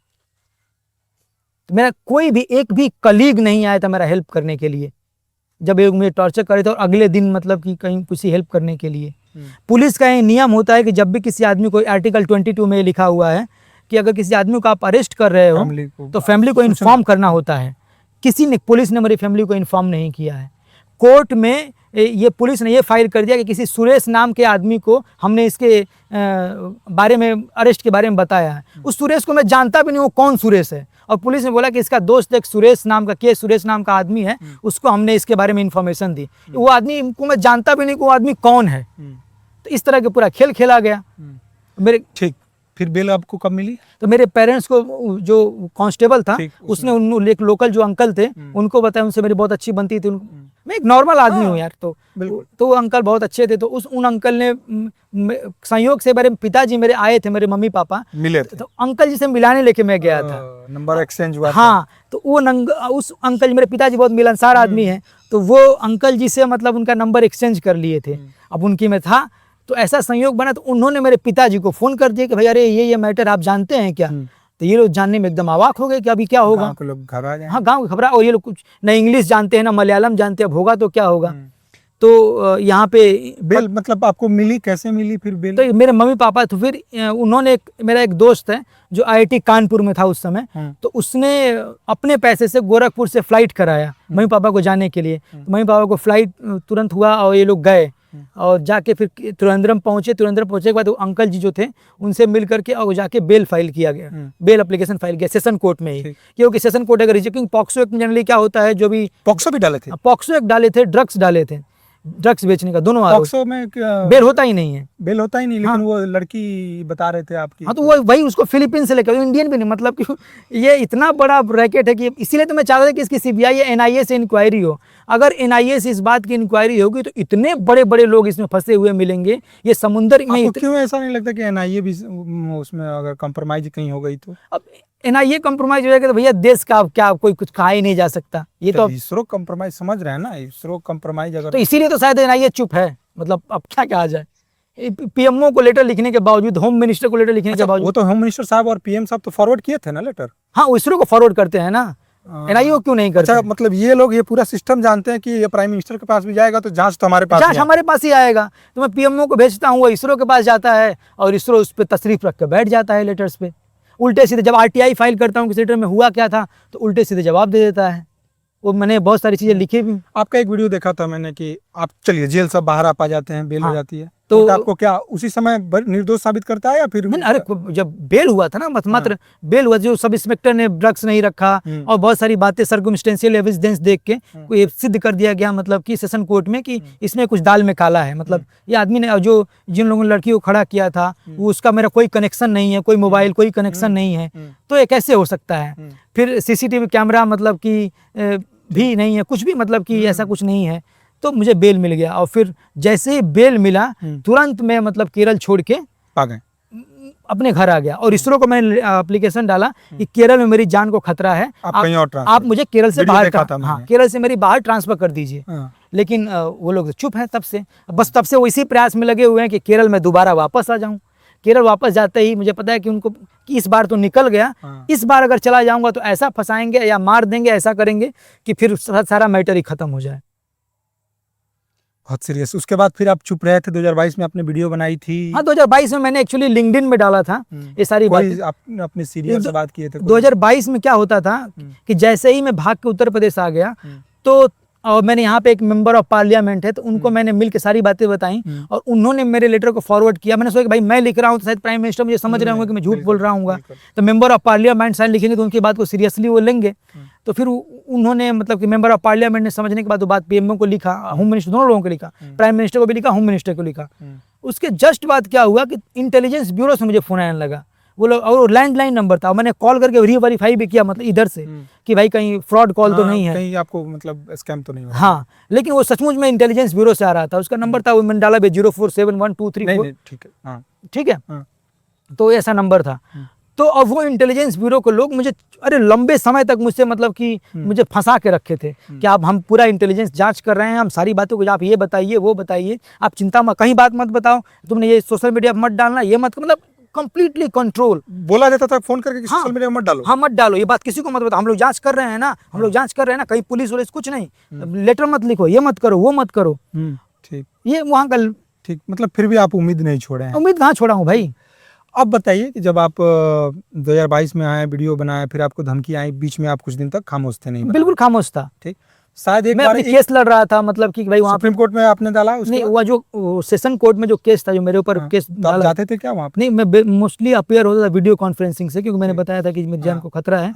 B: तो मेरा कोई भी, एक भी कलीग नहीं आया था मेरा हेल्प करने के लिए, जब ये मुझे टॉर्चर करे थे। और अगले दिन मतलब कि कहीं किसी हेल्प करने के लिए, पुलिस का ये नियम होता है कि जब भी किसी आदमी को, आर्टिकल 22 में लिखा हुआ है कि अगर किसी आदमी को आप अरेस्ट कर रहे हो तो फैमिली को इन्फॉर्म करना होता है। पुलिस ने मेरी फैमिली को इन्फॉर्म नहीं किया है। कोर्ट में ये पुलिस ने ये फाइल कर दिया कि किसी सुरेश नाम के आदमी को हमने इसके बारे में, अरेस्ट के बारे में बताया है। उस सुरेश को मैं जानता भी नहीं, वो कौन सुरेश है। और पुलिस ने बोला कि इसका दोस्त एक सुरेश नाम का आदमी है, उसको हमने इसके बारे में इन्फॉर्मेशन दी। वो आदमी को मैं जानता भी नहीं कि वो आदमी कौन है। तो इस तरह के पूरा खेल खेला गया मेरे।
A: ठीक, फिर बेल आपको कब मिली?
B: तो मेरे पेरेंट्स को, जो कांस्टेबल था उसने एक लोकल जो अंकल थे उनको बताया, उनसे मेरी बहुत अच्छी बनती थी। मैं एक नॉर्मल आदमी हूँ यार, तो वो अंकल बहुत अच्छे थे। तो उन अंकल ने संयोग से, मेरे पिताजी मेरे आए थे, मेरे मम्मी पापा
A: मिले थे,
B: तो अंकल जी से मिलाने लेके मैं गया था।
A: नंबर एक्सचेंज हुआ।
B: हाँ, तो उस अंकल जी, मेरे पिताजी बहुत मिलनसार आदमी हैं, तो वो अंकल जी से मतलब उनका नंबर एक्सचेंज कर लिए थे। अब उनकी में था, तो ऐसा संयोग बना, तो उन्होंने मेरे पिताजी को फोन कर दिया कि भाई अरे ये मैटर आप जानते हैं क्या। तो ये लोग जानने में एकदम अवाक हो गए कि अभी क्या होगा।
A: गाँव के लोग घबरा गए।
B: हाँ, गाँव घबरा, और ये लोग कुछ न इंग्लिश जानते हैं ना मलयालम जानते हैं, अब होगा तो क्या होगा। तो यहाँ पे
A: बेल मतलब आपको मिली, कैसे मिली फिर बेल?
B: तो मेरे मम्मी पापा, तो फिर उन्होंने, मेरा एक दोस्त है जो IIT कानपुर में था उस समय, तो उसने अपने पैसे से गोरखपुर से फ्लाइट कराया मम्मी पापा को जाने के लिए। तो मम्मी पापा को फ्लाइट तुरंत हुआ और ये लोग गए, और जाके फिर त्रिवेंद्रम पहुंचे के बाद वो अंकल जी जो थे उनसे मिल करके और जाके बेल फाइल किया गया, बेल एप्लीकेशन फाइल किया सेशन कोर्ट में ही। क्योंकि सेशन कोर्ट अगर रिजेक्टिंग, पॉक्सो एक्ट जनरली क्या होता है, जो भी
A: पॉक्सो भी डाले थे,
B: पॉक्सो एक्ट डाले थे, ड्रग्स डाले थे, ड्रग्स बेचने का, दोनों आरोप।
A: पॉक्सो में
B: बेल होता ही नहीं है,
A: बेल होता ही नहीं। लेकिन वो लड़की बता रहे थे आपकी।
B: हाँ, तो वो वही उसको फिलीपींस से लेकर, इंडियन भी नहीं, मतलब कि ये इतना बड़ा रैकेट है कि इसीलिए तो मैं चाहता था कि इसकी CBI या NIA से इंक्वायरी हो। अगर NIA से इस बात की इंक्वायरी होगी तो इतने बड़े बड़े लोग इसमें फंसे हुए मिलेंगे। ये समुद्र में
A: क्यों ऐसा नहीं लगता कि NIA भी उसमें अगर कंप्रोमाइज कहीं हो गई तो?
B: अब NIA कंप्रोमाइज हो जाएगा तो भैया देश का क्या कोई कुछ कहा ही नहीं जा सकता। ये तो
A: इसरो कंप्रोमाइज समझ रहे हैं ना, इसरो कंप्रोमाइज अगर,
B: तो इसीलिए तो शायद NIA चुप है। मतलब अब क्या कहा जाए, पीएमओ को लेटर लिखने के बावजूद, होम मिनिस्टर को लेटर लिखने के
A: वो
B: बावजूद,
A: तो होम मिनिस्टर साहब और पीएम साहब तो फॉरवर्ड किए थे ना लेटर।
B: हाँ इसरो को फॉरवर्ड करते हैं ना, एनआईओ क्यों नहीं करते?
A: अच्छा, मतलब ये लोग ये पूरा सिस्टम जानते हैं कि ये प्राइम मिनिस्टर के पास भी जाएगा तो जांच तो हमारे पास
B: जांच हमारे पास ही आएगा। तो मैं पीएमओ को भेजता हूँ, वो इसरो के पास जाता है और इसरो उस पर तशरीफ रख के बैठ जाता है लेटर्स पे। उल्टे सीधे जब आरटीआई फाइल करता हूँ किसी लेटर में हुआ क्या था, तो उल्टे सीधे जवाब दे देता है। वो मैंने बहुत सारी चीज़ें लिखी भी।
A: आपका एक वीडियो देखा था मैंने कि आप चलिए जेल सब बाहर आप आ जाते हैं, बेल हो
B: हाँ,
A: जाती है,
B: तो
A: तो आपको क्या उसी समय निर्दोष साबित करता है या फिर
B: नहीं, अरे जब बेल हुआ था ना, मात्र बेल हुआ, जो सब इंस्पेक्टर ने ड्रग्स नहीं रखा और बहुत सारी बातें सर्कमस्टेंशियल एविडेंस देख के ये सिद्ध कर दिया गया, मतलब कि सेशन कोर्ट में, कि इसमें कुछ दाल में काला है। मतलब ये आदमी ने, जो जिन लोगों ने लड़की को खड़ा किया था, वो उसका मेरा कोई कनेक्शन नहीं है, कोई मोबाइल कोई कनेक्शन नहीं है, तो ये कैसे हो सकता है? फिर सीसीटीवी कैमरा मतलब कि भी नहीं है, कुछ भी, मतलब कि ऐसा कुछ नहीं है। तो मुझे बेल मिल गया और फिर जैसे ही बेल मिला तुरंत मैं मतलब केरल छोड़ के
A: आ गए,
B: अपने घर आ गया। और इसरो को मैंने एप्लीकेशन डाला कि केरल में मेरी जान को खतरा है, आप मुझे केरल से बाहर केरल से मेरी बाहर ट्रांसफर कर दीजिए। लेकिन वो लोग चुप हैं तब से, बस तब से वो इसी प्रयास में लगे हुए हैं कि केरल में दोबारा वापस आ जाऊं। केरल वापस जाते ही मुझे पता है कि उनको कि इस बार तो निकल गया, इस बार अगर चला जाऊंगा तो ऐसा फंसाएंगे या मार देंगे, ऐसा करेंगे कि फिर सारा मैटर ही खत्म हो जाए।
A: बहुत सीरियस। उसके बाद फिर आप चुप रहे थे, 2022 में आपने वीडियो बनाई थी।
B: हाँ, 2022 में मैंने एक्चुअली लिंक्डइन में डाला था ये सारी बातें।
A: आपने अपने सीनियर से बात किए थे?
B: 2022 में क्या होता था कि जैसे ही मैं भाग के उत्तर प्रदेश आ गया, तो और मैंने यहाँ पे एक मेंबर ऑफ पार्लियामेंट है, तो उनको मैंने मिल के सारी बातें बताई और उन्होंने मेरे लेटर को फॉरवर्ड किया। मैंने सोचा कि भाई मैं लिख रहा हूँ तो शायद प्राइम मिनिस्टर मुझे समझ रहे होंगे कि मैं झूठ बोल रहा हूँ, तो मेंबर ऑफ पार्लियामेंट शायद लिखेंगे तो उनकी बात को सीरियसली वो लेंगे। तो फिर उन्होंने, मतलब कि मेंबर ऑफ पार्लियामेंट ने समझने के बाद वो बात पीएमओ को लिखा, होम मिनिस्टर, दोनों लोगों को लिखा, प्राइम मिनिस्टर को भी लिखा, होम मिनिस्टर को लिखा। उसके जस्ट बाद क्या हुआ कि इंटेलिजेंस ब्यूरो से मुझे फोन आने लगा, वो लोग, और लैंडलाइन नंबर था, मैंने कॉल करके रीवेरीफाई भी किया, मतलब इधर से कि भाई कहीं फ्रॉड कॉल तो नहीं है,
A: कहीं आपको मतलब स्कैम तो नहीं हुआ।
B: हाँ, लेकिन वो सचमुच में इंटेलिजेंस ब्यूरो से आ रहा था। उसका नंबर था, वो मैंने डाला 04712334।
A: ठीक है, हाँ
B: ठीक है,
A: हाँ।
B: तो ऐसा नंबर था। तो अब वो इंटेलिजेंस ब्यूरो के लोग मुझे, अरे लंबे समय तक मुझसे, मतलब कि मुझे फंसा के रखे थे कि आप, हम पूरा इंटेलिजेंस जांच कर रहे हैं, हम सारी बातों को, आप ये बताइए वो बताइए, आप चिंता मत, कहीं बात मत बताओ, तुमने ये सोशल मीडिया पर मत डालना, ये मत, मतलब कंप्लीटली कंट्रोल
A: बोला जाता था फोन करके कि सोशल मीडिया में मत डालो।
B: हाँ, मत डालो, ये बात किसी को मत बताओ, हम लोग जांच कर रहे हैं ना, हम लोग जांच कर रहे हैं ना, कहीं पुलिस वुलिस कुछ नहीं, लेटर मत लिखो, ये मत करो, वो मत करो।
A: ठीक,
B: ये वहाँ का
A: ठीक, मतलब फिर भी आप उम्मीद नहीं छोड़े हैं?
B: उम्मीद कहाँ छोड़ा हूँ भाई।
A: अब बताइए कि जब आप 2022 में आए, वीडियो बनाए, फिर आपको धमकी आई, बीच में आप कुछ दिन तक खामोश थे? नहीं,
B: बिल्कुल खामोश था।
A: ठीक, शायद एक
B: मैं
A: बार
B: अपनी केस लड़ रहा था, मतलब कि भाई वहाँ
A: सुप्रीम कोर्ट में आपने डाला उसके
B: नहीं, वो जो सेशन कोर्ट में जो केस था, जो मेरे ऊपर केस
A: तो आप जाते थे क्या वहाँ पे?
B: नहीं, मैं मोस्टली अपेयर होता था वीडियो कॉन्फ्रेंसिंग से, क्योंकि मैंने बताया था कि मेरी जान को खतरा है।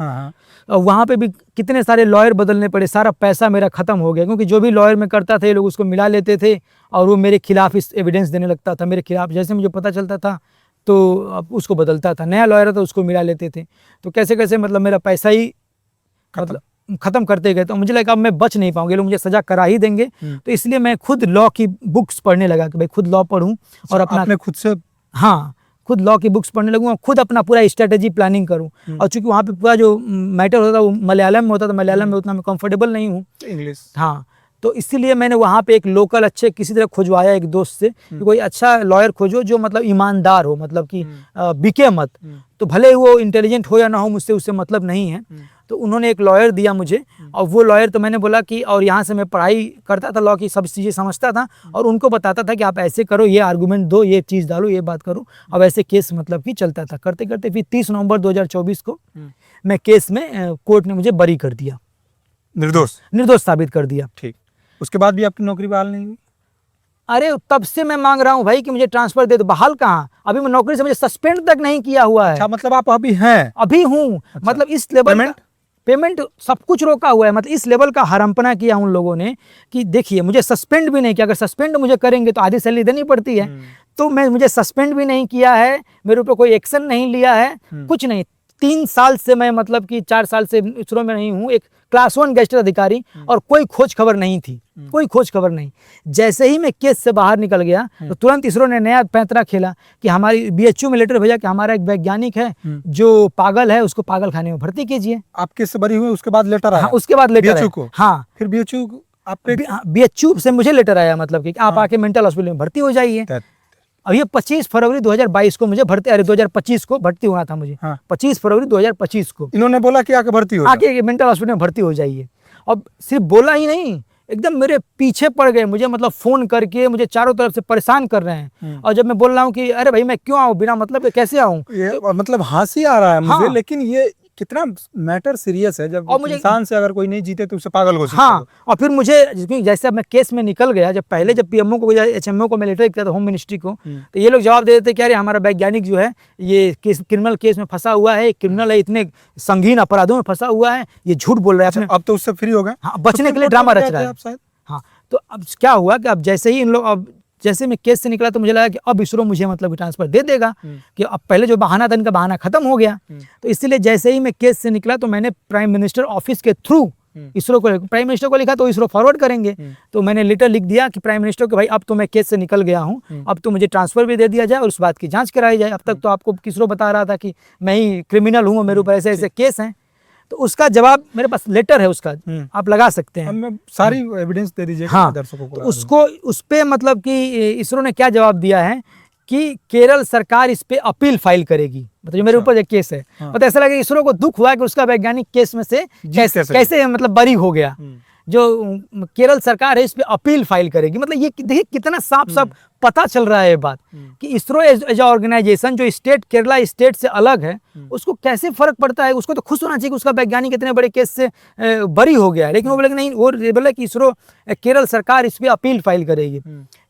B: और वहाँ पे भी कितने सारे लॉयर बदलने पड़े, सारा पैसा मेरा खत्म हो गया, क्योंकि जो भी लॉयर में करता था ये लोग उसको मिला लेते थे और वो मेरे खिलाफ इस एविडेंस देने लगता था, मेरे खिलाफ जैसे मुझे पता चलता था तो अब उसको बदलता था, नया लॉयर था उसको मिला लेते थे। तो कैसे कैसे मतलब मेरा पैसा ही मतलब खत्म करते गए। तो मुझे लगा अब मैं बच नहीं पाऊंगा, लोग मुझे सजा करा ही देंगे। तो इसलिए मैं खुद लॉ की बुक्स पढ़ने लगा कि भाई खुद लॉ पढूं और अपना,
A: आपने खुद से,
B: हाँ, खुद लॉ की बुक्स पढ़ने लगूँ और खुद अपना पूरा स्ट्रेटेजी प्लानिंग करूँ। और चूंकि वहाँ पे पूरा जो मैटर होता था वो मलयालम में होता था, मलयालम में उतना मैं कंफर्टेबल नहीं हूँ,
A: इंग्लिश,
B: हाँ, तो इसीलिए मैंने वहाँ पे एक लोकल अच्छे किसी तरह खुजवाया एक दोस्त से कि कोई अच्छा लॉयर खोजो जो मतलब ईमानदार हो, मतलब कि बिके मत, तो भले वो इंटेलिजेंट हो या ना हो, मुझसे उससे मतलब नहीं है। तो उन्होंने एक लॉयर दिया मुझे, और वो लॉयर, तो मैंने बोला कि, और यहाँ से मैं पढ़ाई करता था, लॉ की सब चीज़ें समझता था और उनको बताता था कि आप ऐसे करो, ये आर्गूमेंट दो, ये चीज़ डालो, ये बात करो। अब ऐसे केस मतलब कि चलता था, करते करते फिर 30 नवंबर 2024 को मैं केस में कोर्ट ने मुझे बरी कर दिया, निर्दोष साबित कर दिया।
A: ठीक, उसके बाद भी आपकी नौकरी बहाल नहीं हुई?
B: अरे तब से मैं मांग रहा हूँ भाई कि मुझे ट्रांसफर दे दो, बहाल कहाँ, अभी मैं नौकरी से, मुझे सस्पेंड तक नहीं किया हुआ है।
A: अच्छा, मतलब आप अभी हैं?
B: अभी हूँ। अच्छा। मतलब इस लेवल पेमेंट सब कुछ रोका हुआ है, मतलब इस लेवल का हरम्पना किया उन लोगों ने कि देखिए मुझे सस्पेंड भी नहीं किया, अगर सस्पेंड मुझे करेंगे तो आधी सैलरी देनी पड़ती है, तो मुझे सस्पेंड भी नहीं किया है, मेरे ऊपर कोई एक्शन नहीं लिया है, कुछ नहीं। 3 साल से मैं, मतलब कि 4 साल से इसरो में नहीं हूँ, एक क्लास 1 गेस्टर अधिकारी, और कोई खोज खबर नहीं थी, कोई खोज खबर नहीं। जैसे ही मैं केस से बाहर निकल गया तो तुरंत इसरो ने नया पैंतरा खेला कि हमारी बीएचयू में लेटर भेजा कि हमारा एक वैज्ञानिक है जो पागल है, उसको पागल खाने में भर्ती कीजिए।
A: आप केस से बरी हुए, उसके बाद लेटर आया?
B: हाँ, उसके बाद लेटर
A: बीएचयू को?
B: हाँ,
A: फिर बीएचयू, आप
B: बीएचयू से मुझे लेटर आया, मतलब कि आप आके मेंटल हॉस्पिटल में भर्ती हो जाइए। अब ये 25 फरवरी 2022 को मुझे भर्ती, अरे 2025 को भर्ती होना था मुझे।
A: हाँ।
B: 25 फरवरी 2025 को
A: इन्होंने बोला कि आके भर्ती हो जाओ।
B: आके मेंटल हॉस्पिटल में भर्ती हो जाइए। अब सिर्फ बोला ही नहीं, एकदम मेरे पीछे पड़ गए, मुझे मतलब फ़ोन करके मुझे चारों तरफ से परेशान कर रहे हैं। और जब मैं बोल रहा हूँ कि अरे भाई मैं क्यों आऊँ, बिना मतलब के कैसे आऊँ।
A: ये मतलब हंसी आ रहा है मुझे,
B: हाँ।
A: लेकिन ये कितना मैटर सीरियस है। जब
B: और मुझे-
A: इंसान से अगर कोई नहीं जीते तो उसे पागल घोषित
B: हाँ,
A: करो।
B: और फिर मुझे जैसे अब मैं केस में निकल गया, जब पहले जब पीएमओ को या एचएमओ को मैं लेटर लिखता था, होम मिनिस्ट्री को, तो ये लोग जवाब दे देते कि अरे हमारा वैज्ञानिक जो है ये केस क्रिमिनल केस में फंसा हुआ है, क्रिमिनल है, इतने संगीन अपराधों में फंसा हुआ है, ये झूठ बोल रहा है अपने।
A: अब तो उससे फ्री हो गए।
B: हाँ, बचने
A: सुप्रीम
B: के लिए
A: कोर्ट
B: ड्रामा
A: में
B: रच
A: गए
B: रहा
A: थे
B: है।
A: आप शायद।
B: हाँ, तो अब क्या हुआ कि अब जैसे ही इन लोग, अब जैसे मैं केस से निकला तो मुझे लगा कि अब इसरो मुझे मतलब ट्रांसफर दे देगा, कि अब पहले जो बहाना था इनका बहाना खत्म हो गया। तो इसलिए जैसे ही मैं केस से निकला तो मैंने प्राइम मिनिस्टर ऑफिस के थ्रू इसरो को, प्राइम मिनिस्टर को लिखा तो इसरो फॉरवर्ड करेंगे। तो मैंने लेटर लिख दिया कि प्राइम मिनिस्टर को भाई अब तो मैं केस से निकल गया हूँ, अब तो मुझे ट्रांसफर भी दे दिया जाए और उस बात की जांच कराई जाए। अब तक तो आपको इसरो बता रहा था कि मैं ही क्रिमिनल हूँ, मेरे ऊपर ऐसे ऐसे केस हैं। तो उसका जवाब मेरे पास लेटर है उसका, आप लगा सकते
A: अब
B: हैं।
A: मैं सारी एविडेंस दे दीजिएगा
B: हाँ,
A: दर्शकों को।
B: तो उसको उस पे मतलब कि इसरो ने क्या जवाब दिया है कि केरल सरकार इस पे अपील फाइल करेगी। मतलब जो मेरे ऊपर जो केस है, मतलब ऐसा लगे इसरो को दुख हुआ कि उसका वैज्ञानिक केस में से कैसे मतलब बरी हो गया। जो केरल सरकार है इस पे अपील फाइल करेगी। मतलब ये देखिए कितना साफ साफ पता चल रहा है ये बात कि इसरो एज ऑर्गेनाइजेशन जो स्टेट, केरला स्टेट से अलग है, उसको कैसे फर्क पड़ता है। उसको तो खुश होना चाहिए कि उसका वैज्ञानिक इतने बड़े केस से बरी हो गया है, लेकिन वो बोले नहीं, वो बोले कि इसरो केरल सरकार इस पे अपील फाइल करेगी।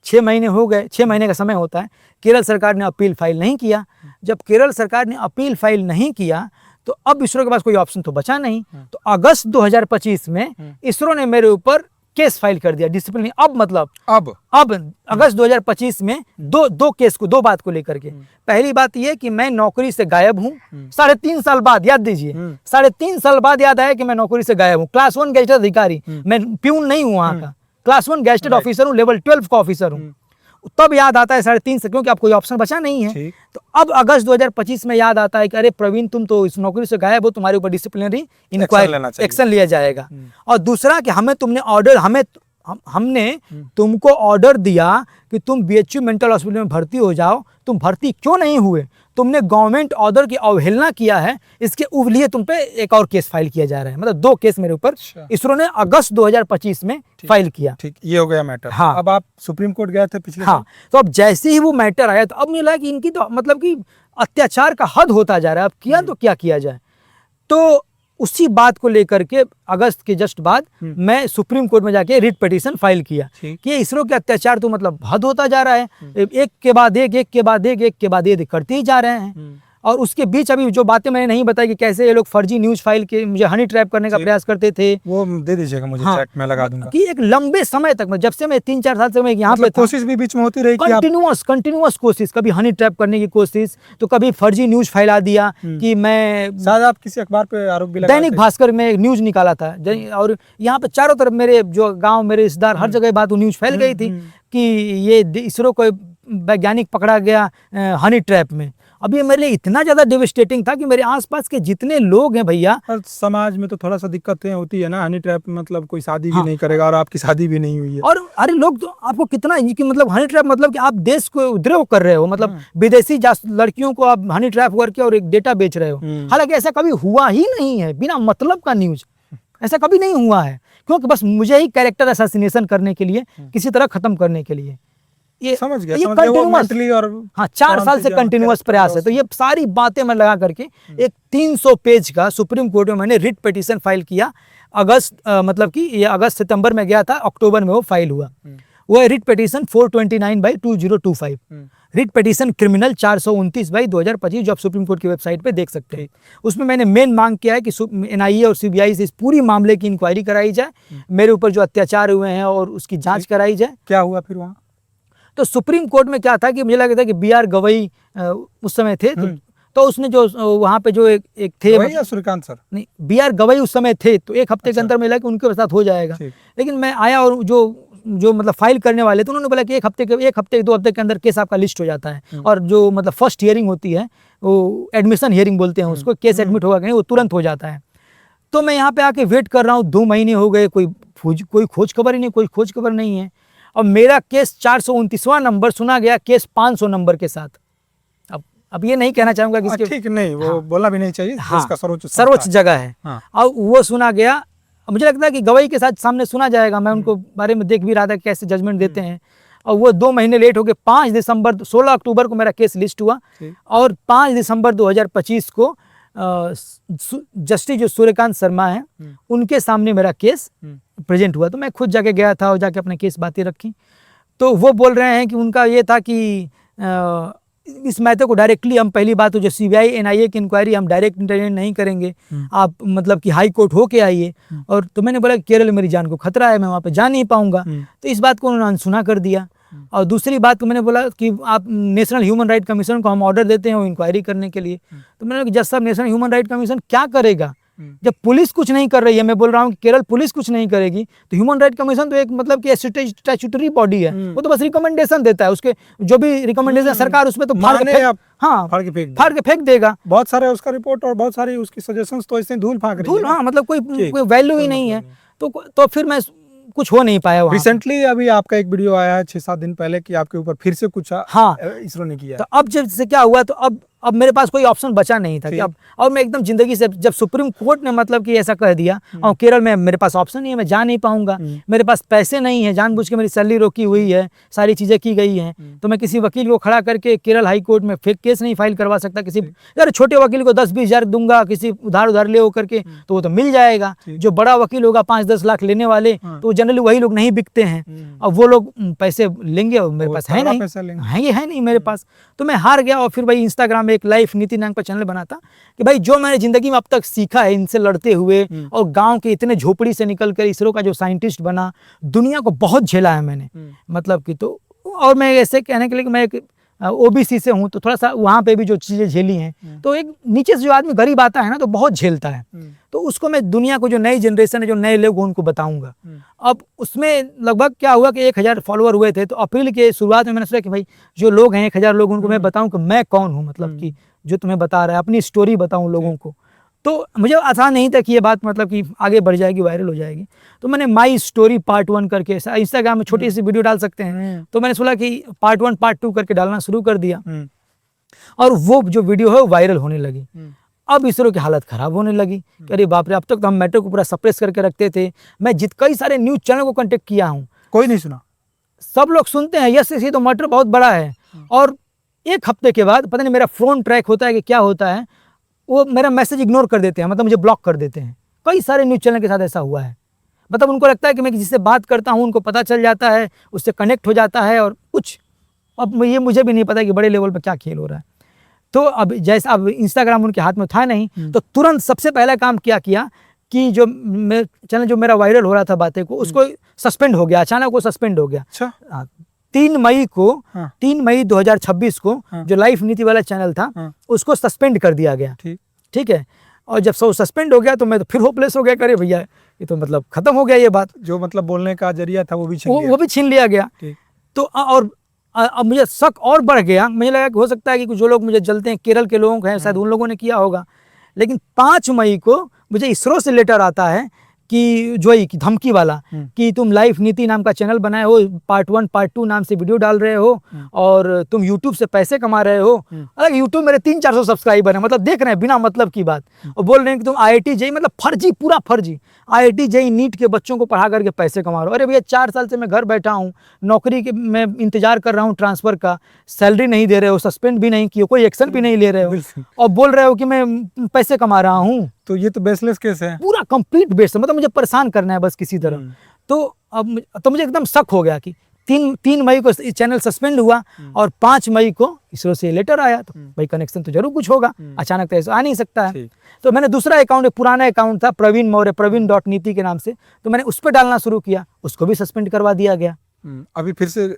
B: 6 महीने हो गए, 6 महीने का समय होता है, केरल सरकार ने अपील फाइल नहीं किया। जब केरल सरकार ने अपील फाइल नहीं किया तो अब इसरो के पास कोई ऑप्शन तो बचा नहीं। तो अगस्त 2025 में इसरो ने मेरे ऊपर केस फाइल कर दिया, डिसिप्लिन। अब मतलब अब अगस्त 2025 में दो केस को, दो बात को लेकर के। पहली बात ये कि मैं नौकरी से गायब हूँ 3.5 साल बाद, याद दीजिए 3.5 साल बाद याद आया कि मैं नौकरी से गायब हूँ। क्लास 1 गैजेटेड अधिकारी, मैं प्यून नहीं हूँ वहाँ का, क्लास 1 गैजेटेड ऑफिसर हूँ, लेवल 12 का ऑफिसर हूँ। तब याद आता है 3.5 से, क्योंकि अब कोई ऑप्शन बचा नहीं है। तो अब अगस्त 2025 में याद आता है कि अरे प्रवीण तुम तो इस नौकरी से गायब हो, तुम्हारे ऊपर डिसिप्लिनरी इंक्वायरी एक्शन लिया जाएगा। और दूसरा कि हमने तुमको ऑर्डर दिया कि तुम बीएचयू मेंटल हॉस्पिटल में भर्ती हो जाओ, तुम भर्ती क्यों नहीं हुए, तुमने गवर्नमेंट ऑर्डर की अवहेलना किया है, इसके लिए तुम पे एक और केस फाइल किया जा रहा है। मतलब 2 केस मेरे ऊपर इसरो ने अगस्त 2025 में फाइल किया।
A: ठीक, ये हो गया मैटर।
B: हाँ,
A: अब आप सुप्रीम कोर्ट गए थे पिछले
B: हाँ, तो अब जैसे ही वो मैटर आया तो अब मुझे लगा कि इनकी तो मतलब कि अत्याचार का हद होता जा रहा है, अब किया तो क्या किया जाए। तो उसी बात को लेकर के अगस्त के जस्ट बाद मैं सुप्रीम कोर्ट में जाके रिट पिटीशन फाइल किया कि इसरो के अत्याचार तो मतलब हद होता जा रहा है, एक के बाद एक करते ही जा रहे हैं। और उसके बीच अभी जो बातें मैंने नहीं बताई कि कैसे ये लोग फर्जी न्यूज फाइल के मुझे हनी ट्रैप करने का प्रयास करते थे,
A: वो दे दीजिएगा मुझे। हाँ, चैट में लगा दूंगा
B: कि एक लंबे समय तक, जब से मैं 3-4 साल से मैं यहाँ पे
A: कोशिश भी बीच में होती रही,
B: कंटिन्यूअस कोशिश, कभी हनी ट्रैप करने की कोशिश, तो कभी फर्जी न्यूज फैला दिया कि मैं,
A: शायद आप किसी अखबार पे आरोप भी लगाए थे।
B: दैनिक भास्कर में न्यूज निकाला था, और यहाँ पे चारों तरफ मेरे जो गाँव, मेरे रिश्तेदार, हर जगह बात न्यूज फैल गई थी कि ये इसरो को वैज्ञानिक पकड़ा गया हनी ट्रैप में। अब ये मेरे लिए इतना ज्यादा डेविस्टेटिंग था कि मेरे आसपास के जितने लोग हैं भैया,
A: और समाज में तो थोड़ा सा दिक्कतें होती है ना, हनी ट्रैप मतलब कोई शादी भी नहीं करेगा, और आपकी शादी भी नहीं हुई है।
B: और अरे लोग तो आपको कितना कि मतलब हनी ट्रैप मतलब कि आप देश को द्रोह कर रहे हो, मतलब विदेशी लड़कियों को आप हनी ट्रैप करके और एक डेटा बेच रहे हो। हालांकि ऐसा कभी हुआ ही नहीं है, बिना मतलब का न्यूज ऐसा कभी नहीं हुआ है, क्योंकि बस मुझे ही कैरेक्टर असैसिनेशन करने के लिए, किसी तरह खत्म करने के लिए ये
A: समझ गया,
B: ये
A: कंटिन्यूअस और
B: 4 साल से कंटिन्यूअस प्रयास है। तो ये सारी बातें मैं लगा करके एक 300 पेज का सुप्रीम कोर्ट में मैंने रिट पिटीशन फाइल किया। अगस्त मतलब कि ये अगस्त सितंबर में गया था, अक्टूबर में वो फाइल हुआ। वो है writ petition 429/2025, writ petition criminal 429/2025, जो आप सुप्रीम कोर्ट की वेबसाइट पे देख सकते हैं। उसमें मैंने मेन मांग किया है कि एनआईए और सीबीआई से इस पूरी मामले की इंक्वायरी कराई जाए, मेरे ऊपर जो अत्याचार हुए हैं और उसकी जांच कराई जाए।
A: क्या हुआ फिर वहाँ?
B: तो सुप्रीम कोर्ट में क्या था कि मुझे लगा था कि बी आर गवई उस समय थे, तो उसने जो वहाँ पे जो एक थे,
A: या सूर्यकांत सर,
B: नहीं, बी आर गवई उस समय थे, तो 1 हफ्ते के अंदर मिला कि उनके साथ हो जाएगा। लेकिन मैं आया और जो मतलब फाइल करने वाले थे उन्होंने बोला कि 1 हफ्ते 2 हफ्ते के अंदर केस आपका लिस्ट हो जाता है, और जो मतलब फर्स्ट हियरिंग होती है वो एडमिशन हियरिंग बोलते हैं उसको, केस एडमिट होगा कहीं वो तुरंत हो जाता है। तो मैं यहाँ पे आके वेट कर रहा हूँ, 2 महीने हो गए, कोई खोज खबर ही नहीं, कोई खोज खबर नहीं है। और मेरा केस 429वां नंबर सुना गया केस 500 नंबर के साथ। अब ये नहीं कहना चाहूंगा कि इसके
A: ठीक नहीं, वो
B: हाँ।
A: बोलना भी नहीं चाहिए,
B: हाँ,
A: देश का सर्वोच्च
B: सर्वोच्च
A: संस्था
B: जगह है।
A: हाँ।
B: और वो सुना गया, मुझे लगता है कि गवाही के साथ सामने सुना जाएगा। मैं उनको बारे में देख भी रहा था कैसे जजमेंट देते हैं, और वो 2 महीने लेट हो गए। 16 अक्टूबर को मेरा केस लिस्ट हुआ
A: ठीक।
B: और 5 दिसंबर 2025 को जस्टिस जो सूर्यकांत शर्मा है उनके सामने मेरा केस प्रेजेंट हुआ। तो मैं खुद जाके गया था और जाके अपने केस बातें रखी। तो वो बोल रहे हैं कि उनका ये था कि इस मैटर को डायरेक्टली हम, पहली बात तो जो सीबीआई एनआईए की इंक्वायरी हम डायरेक्ट इंटरवेन नहीं करेंगे, आप मतलब कि हाई कोर्ट होके आइए। और तो मैंने बोला केरल मेरी जान को खतरा है, मैं वहाँ पे जा नहीं पाऊंगा। तो इस बात को उन्होंने अनसुना कर दिया। और दूसरी बात तो मैंने बोला कि आप नेशनल ह्यूमन राइट कमीशन को हम ऑर्डर देते हैं वो इंक्वायरी करने के लिए। तो मैंने कहा जज साहब, नेशनल ह्यूमन राइट कमीशन क्या करेगा जब पुलिस कुछ नहीं कर रही है? मैं बोल रहा हूँ कि केरल पुलिस कुछ नहीं करेगी तो ह्यूमन राइट कमीशन तो एक मतलब कि स्टैट्यूटरी बॉडी है, वो तो बस रिकमेंडेशन देता है। उसके जो भी रिकमेंडेशन सरकार उसमें तो फाड़ के फेंक देगा।
A: बहुत सारे उसका रिपोर्ट और बहुत सारी उसकी सजेशंस तो ऐसे धूल फाक रही है।
B: हाँ, मतलब कोई वैल्यू ही नहीं है। तो फिर मैं कुछ हो नहीं पाया वहाँ।
A: रिसेंटली अभी आपका एक वीडियो आया है 6-7 दिन पहले कि आपके ऊपर फिर से कुछ
B: हाँ
A: इसरो ने किया।
B: तो अब जब क्या हुआ, तो अब मेरे पास कोई ऑप्शन बचा नहीं था कि अब, और मैं एकदम जिंदगी से, जब सुप्रीम कोर्ट ने मतलब कि ऐसा कह दिया और केरल में मेरे पास ऑप्शन नहीं है, मैं जा नहीं पाऊंगा, मेरे पास पैसे नहीं है, जानबूझ के मेरी सैलरी रोकी हुई है, सारी चीजें की गई हैं, तो मैं किसी वकील को खड़ा करके केरल हाई कोर्ट में फेक केस नहीं फाइल करवा सकता। किसी यार छोटे वकील को 10-20 हज़ार दूंगा, किसी उधार ले हो करके, तो वो तो मिल जाएगा। जो बड़ा वकील होगा 5-10 लाख लेने वाले, तो जनरली वही लोग नहीं बिकते हैं, और वो लोग पैसे लेंगे और मेरे पास है नहीं, ये है नहीं मेरे पास। तो मैं हार गया। और फिर भाई इंस्टाग्राम में एक लाइफ नीति नाम का चैनल बना था कि भाई जो मैंने जिंदगी में अब तक सीखा है इनसे लड़ते हुए, और गांव के इतने झोपड़ी से निकलकर इसरो का जो साइंटिस्ट बना, दुनिया को बहुत झेला है मैंने, मतलब कि तो, और मैं ऐसे कहने के लिए कि मैं एक ओबीसी से हूँ, तो थोड़ा सा वहाँ पे भी जो चीज़ें झेली हैं, तो एक नीचे से जो आदमी गरीब आता है ना तो बहुत झेलता है, तो उसको मैं दुनिया को, जो नई जनरेशन है, जो नए लोग उनको बताऊंगा। अब उसमें लगभग क्या हुआ कि 1000 फॉलोअर हुए थे। तो अप्रैल के शुरुआत में मैंने सोचा कि भाई जो लोग हैं 1000 लोग, उनको मैं बताऊं कि मैं कौन हूँ, मतलब कि जो तुम्हें बता रहा है, अपनी स्टोरी बताऊं लोगों को। तो मुझे आसान नहीं था कि ये बात मतलब कि आगे बढ़ जाएगी, वायरल हो जाएगी। तो मैंने माई स्टोरी पार्ट 1 करके इंस्टाग्राम में छोटी सी वीडियो डाल सकते हैं, तो मैंने सोचा कि पार्ट 1 पार्ट 2 करके डालना शुरू कर दिया, और वो जो वीडियो है वायरल होने लगी। अब इसरो की हालत खराब होने लगी कि अरे बाप रे, अब तक तो हम मैटर को पूरा सप्रेस करके रखते थे। मैं कई सारे न्यूज चैनल को कांटेक्ट किया हूँ,
A: कोई नहीं सुना।
B: सब लोग सुनते हैं यस ये तो मैटर बहुत बड़ा है, और 1 हफ्ते के बाद पता नहीं मेरा फोन ट्रैक होता है कि क्या होता है, वो मेरा मैसेज इग्नोर कर देते हैं, मतलब मुझे ब्लॉक कर देते हैं। कई सारे न्यूज चैनल के साथ ऐसा हुआ है। मतलब उनको लगता है कि मैं जिससे बात करता हूँ उनको पता चल जाता है, उससे कनेक्ट हो जाता है, और कुछ अब ये मुझे भी नहीं पता कि बड़े लेवल पर क्या खेल हो रहा है। तो अब जैसे अब इंस्टाग्राम उनके हाथ में था नहीं, तो तुरंत सबसे पहला काम क्या किया कि जो चैनल जो मेरा वायरल हो रहा था बातें को, उसको सस्पेंड हो गया, अचानक वो सस्पेंड हो गया।
A: अच्छा।
B: 3 मई 2026 को जो लाइफ नीति वाला चैनल था उसको सस्पेंड कर दिया गया। ठीक है। और जब सस्पेंड हो गया तो मैं तो फिर होपलेस हो गया, करे भैया ये तो मतलब खत्म हो गया ये बात,
A: जो मतलब बोलने का जरिया था वो भी
B: छीन लिया गया। तो और अब मुझे शक और बढ़ गया, मुझे लगा कि हो सकता है कि जो लोग मुझे जलते हैं केरल के लोगों को हैं, शायद उन लोगों ने किया होगा। लेकिन 5 मई को मुझे इसरो से लेटर आता है कि जो ये धमकी वाला कि तुम लाइफ नीति नाम का चैनल बनाए हो, पार्ट 1 पार्ट 2 नाम से वीडियो डाल रहे हो, और तुम यूट्यूब से पैसे कमा रहे हो। अलग यूट्यूब मेरे 300-400 सब्सक्राइबर हैं, मतलब देख रहे हैं बिना मतलब की बात, और बोल रहे हैं कि तुम IIT JEE, मतलब फर्जी, पूरा फर्जी, IIT JEE नीट के बच्चों को पढ़ा करके पैसे कमा रहे हो। अरे भैया 4 साल से मैं घर बैठा हूँ, नौकरी के मैं इंतजार कर रहा हूँ ट्रांसफर का, सैलरी नहीं दे रहे हो, सस्पेंड भी नहीं किए, कोई एक्शन भी नहीं ले रहे हो, और बोल रहे हो कि मैं पैसे कमा रहा हूँ।
A: तो ये तो बेसलेस केस है,
B: पूरा कंप्लीट बेस है, मतलब मुझे परेशान करना है बस किसी तरह। तो अब तो मुझे एकदम शक हो गया कि 3 मई को चैनल सस्पेंड हुआ, और 5 मई को इसरो से लेटर आया, तो भाई कनेक्शन तो जरूर कुछ होगा, अचानक तो ऐसा आ नहीं सकता है। तो मैंने दूसरा अकाउंट, पुराना अकाउंट था प्रवीण मौर्य, प्रवीण.नीति के नाम से, तो मैंने उस पर डालना शुरू किया, उसको भी सस्पेंड करवा दिया गया।
A: अभी फिर से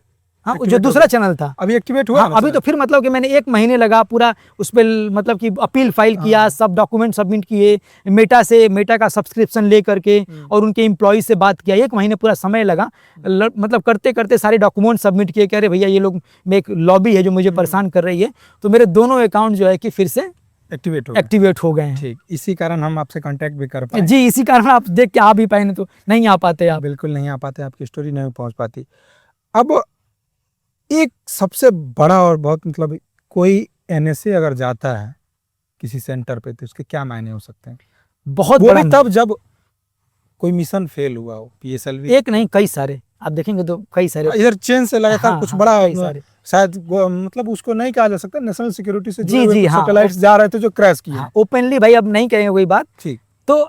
B: हाँ, जो दूसरा चैनल था
A: अभी एक्टिवेट हुआ।
B: हाँ, अभी तो फिर मतलब कि मैंने 1 महीने लगा पूरा उस पर, मतलब कि अपील फाइल किया, सब डॉक्यूमेंट सबमिट किए, मेटा का सब्सक्रिप्शन ले करके, और उनके एम्प्लॉय से बात किया, 1 महीने पूरा समय लगा, मतलब करते करते सारे डॉक्यूमेंट सबमिट किए। कह रहे भैया ये लोग में एक लॉबी है जो मुझे परेशान कर रही है, तो मेरे दोनों अकाउंट जो है कि फिर से एक्टिवेट हो गए हैं।
A: ठीक, इसी कारण हम आपसे कांटेक्ट भी कर पाए
B: जी, इसी कारण आप देख के आ भी पाए, नहीं तो नहीं आ पाते आप।
A: बिल्कुल नहीं आ पाते, आपकी स्टोरी नहीं पहुंच पाती। अब एक सबसे बड़ा और बहुत मतलब कोई एनएसए अगर जाता है किसी सेंटर पे तो उसके क्या मायने हो सकते हैं?
B: बहुत
A: वो
B: बड़ा
A: भी तब जब कोई मिशन फेल हुआ हो, पीएसएलवी
B: एक नहीं कई सारे आप देखेंगे तो कई सारे।
A: इधर चेन से लगातार
B: हाँ,
A: कुछ
B: हाँ,
A: बड़ा
B: कई सारे।
A: शायद मतलब उसको नहीं कहा जा सकता, नेशनल सिक्योरिटी से जुड़े
B: जी
A: हुए
B: जी
A: कुछ
B: हाँ
A: सैटेलाइट्स जा रहे थे जो क्रैश किए
B: हाँ
A: हैं।
B: ओपनली भाई अब नहीं कहेंगे कोई बात।
A: ठीक।
B: तो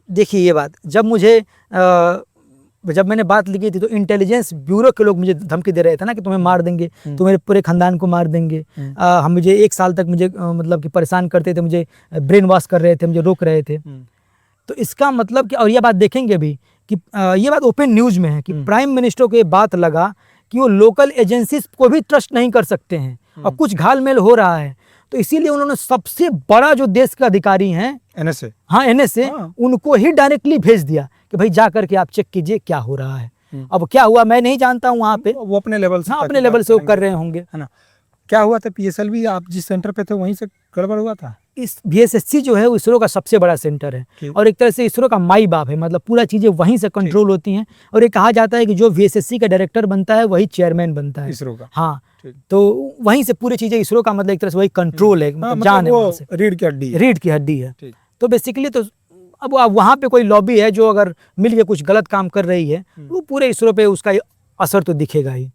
B: देखिए ये बात जब मुझे जब मैंने बात लिखी थी तो इंटेलिजेंस ब्यूरो के लोग मुझे धमकी दे रहे थे ना कि तुम्हें मार देंगे, तुम्हारे पूरे खानदान को मार देंगे। हम मुझे 1 साल तक मुझे मतलब कि परेशान करते थे, मुझे ब्रेन वॉश कर रहे थे, मुझे रोक रहे थे। तो इसका मतलब कि और ये बात देखेंगे भी कि ये बात ओपन न्यूज़ में है कि प्राइम मिनिस्टर को ये बात लगा कि वो लोकल एजेंसीज को भी ट्रस्ट नहीं कर सकते हैं और कुछ घालमेल हो रहा है। तो इसीलिए उन्होंने सबसे बड़ा जो देश के अधिकारी हैं
A: एनएसए,
B: हाँ एनएसए, उनको ही डायरेक्टली भेज दिया कि भाई जा करके आप चेक कीजिए क्या हो रहा है। अब क्या हुआ मैं नहीं जानता हूँ, वहाँ पे
A: वो अपने लेवल से
B: हाँ अपने लेवल से वो कर रहे होंगे,
A: है ना। क्या हुआ था पीएसएलवी आप जिस सेंटर पे थे वहीं से गड़बड़ हुआ था?
B: इस VSSC जो है वो इसरो का सबसे बड़ा सेंटर है और एक तरह से इसरो का माई बाप है, मतलब पूरा चीज़ें वहीं से कंट्रोल होती हैं। और ये कहा जाता है कि जो VSSC का डायरेक्टर बनता है वही चेयरमैन बनता है
A: इसरो का।
B: हाँ, तो वहीं से पूरी चीज़ें इसरो का मतलब एक तरह से वही कंट्रोल है,
A: मतलब
B: जान है,
A: वो रीढ़ की हड्डी है।
B: रीढ़ की हड्डी है। तो बेसिकली तो अब वहाँ पे कोई लॉबी है जो अगर मिल के कुछ गलत काम कर रही है वो पूरे इसरो पे उसका असर तो दिखेगा ही।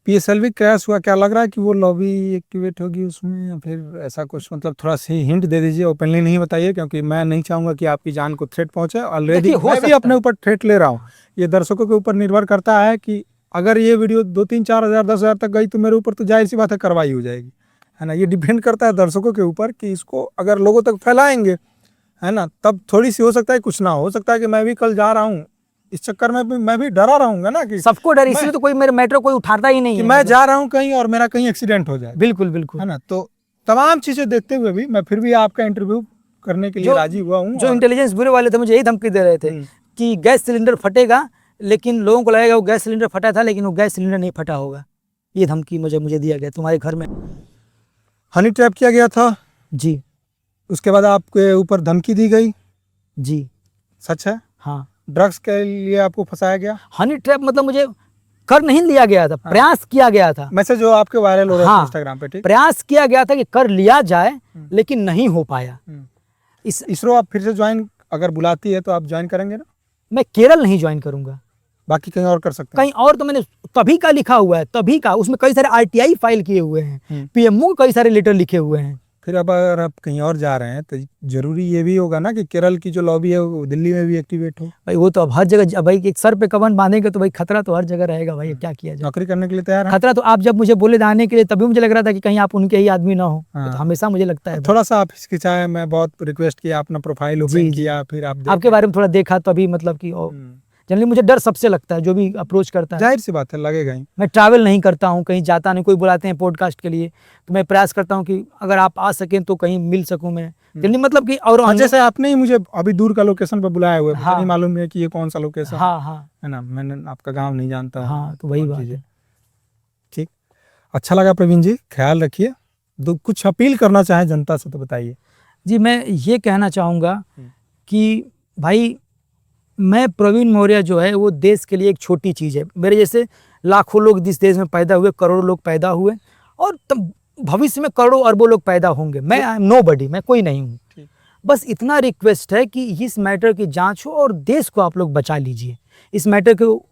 A: पीएसएलवी क्रैश हुआ, क्या लग रहा है कि वो लॉबी एक्टिवेट होगी उसमें या फिर ऐसा कुछ, मतलब थोड़ा सी हिंट दे दीजिए, ओपनली नहीं बताइए क्योंकि मैं नहीं चाहूंगा कि आपकी जान को थ्रेट पहुंचे। ऑलरेडी मैं भी अपने ऊपर थ्रेट ले रहा हूँ, ये दर्शकों के ऊपर निर्भर करता है कि अगर ये वीडियो 2-3-4 हज़ार 10,000 तक गई तो मेरे ऊपर तो जाहिर सी बात है कार्रवाई हो जाएगी, है ना। ये डिपेंड करता है दर्शकों के ऊपर कि इसको अगर लोगों तक फैलाएंगे, है ना, तब थोड़ी सी हो सकता है कुछ ना हो सकता है कि मैं भी कल जा रहा हूँ इस चक्कर में भी मैं भी डरा रहूंगा ना कि
B: सबको डर, इसलिए तो कोई मेरे मैटर कोई उठाता ही नहीं
A: कि
B: है
A: मैं जा रहा हूँ कहीं और मेरा कहीं एक्सीडेंट हो जाए।
B: बिल्कुल बिल्कुल,
A: है ना। तो तमाम चीजें देखते हुए भी मैं फिर भी आपका इंटरव्यू करने के लिए राजी हुआ हूँ।
B: जो इंटेलिजेंस ब्यूरो वाले थे मुझे यही धमकी दे रहे थे कि गैस सिलेंडर फटेगा, लेकिन लोगों को लगेगा वो गैस सिलेंडर फटा था लेकिन वो गैस सिलेंडर नहीं फटा होगा। ये धमकी मुझे दिया गया तुम्हारे घर में
A: हनी ट्रैप किया गया था
B: जी।
A: उसके बाद आपके ऊपर धमकी दी गई
B: जी
A: सच है?
B: हाँ,
A: ड्रग्स के लिए आपको फंसाया गया?
B: हनी ट्रैप मतलब मुझे कर नहीं लिया गया था, प्रयास किया गया था।
A: मैसेज जो आपके वायरल हो रहा है इंस्टाग्राम पे, ठीक,
B: प्रयास किया गया था कि कर लिया जाए लेकिन नहीं हो पाया।
A: इसरो आप फिर से ज्वाइन अगर बुलाती है तो आप ज्वाइन करेंगे ना?
B: मैं केरल नहीं ज्वाइन करूंगा,
A: बाकी कहीं और कर सकते हैं।
B: कहीं और तो मैंने तभी का लिखा हुआ है, तभी का, उसमें कई सारे RTI फाइल किए हुए हैं, PMO कई सारे लेटर लिखे हुए हैं।
A: फिर अब अगर आप कहीं और जा रहे हैं तो जरूरी ये भी होगा ना कि केरल की जो लॉबी है वो दिल्ली में भी एक्टिवेट हो। भाई
B: वो तो अब हर जगह, भाई एक सर पे कवन बांधेंगे तो भाई खतरा तो हर जगह रहेगा भाई, क्या किया जाए।
A: नौकरी करने के लिए तैयार है?
B: खतरा तो आप जब मुझे बोले आने के लिए तभी मुझे लग रहा था कि कहीं आप उनके ही आदमी ना हो। तो हमेशा मुझे लगता है
A: थोड़ा सा आप हिचकिचाए, मैं बहुत रिक्वेस्ट किया, अपना प्रोफाइल ओपन किया, फिर
B: आपके बारे में थोड़ा देखा तभी, मतलब कि जनरली मुझे डर सबसे लगता है जो भी अप्रोच करता है।
A: जाहिर सी बात है लगेगा ही।
B: मैं ट्रैवल नहीं करता हूँ, कहीं जाता नहीं, कोई बुलाते हैं पॉडकास्ट के लिए तो मैं प्रयास करता हूँ कि अगर आप आ सकें तो कहीं मिल सकूं मैं, जनरली मतलब कि। और
A: जैसे आपने ही मुझे अभी दूर का लोकेशन पर बुलाया हुआ है,
B: हाँ,
A: नहीं मालूम है कि ये कौन सा लोकेशन
B: है
A: ना, मैंने आपका गाँव नहीं जानता।
B: हाँ, तो वही बात है।
A: ठीक, अच्छा लगा प्रवीण जी, ख्याल रखिए। कुछ अपील करना चाहें जनता से तो बताइए।
B: जी मैं ये कहना चाहूँगा कि भाई मैं प्रवीण मौर्य जो है वो देश के लिए एक छोटी चीज़ है। मेरे जैसे लाखों लोग इस देश में पैदा हुए, करोड़ों लोग पैदा हुए और भविष्य में करोड़ों अरबों लोग पैदा होंगे। मैं आई एम नोबडी, मैं कोई नहीं हूँ। बस इतना रिक्वेस्ट है कि इस मैटर की जांच हो और देश को आप लोग बचा लीजिए। इस मैटर को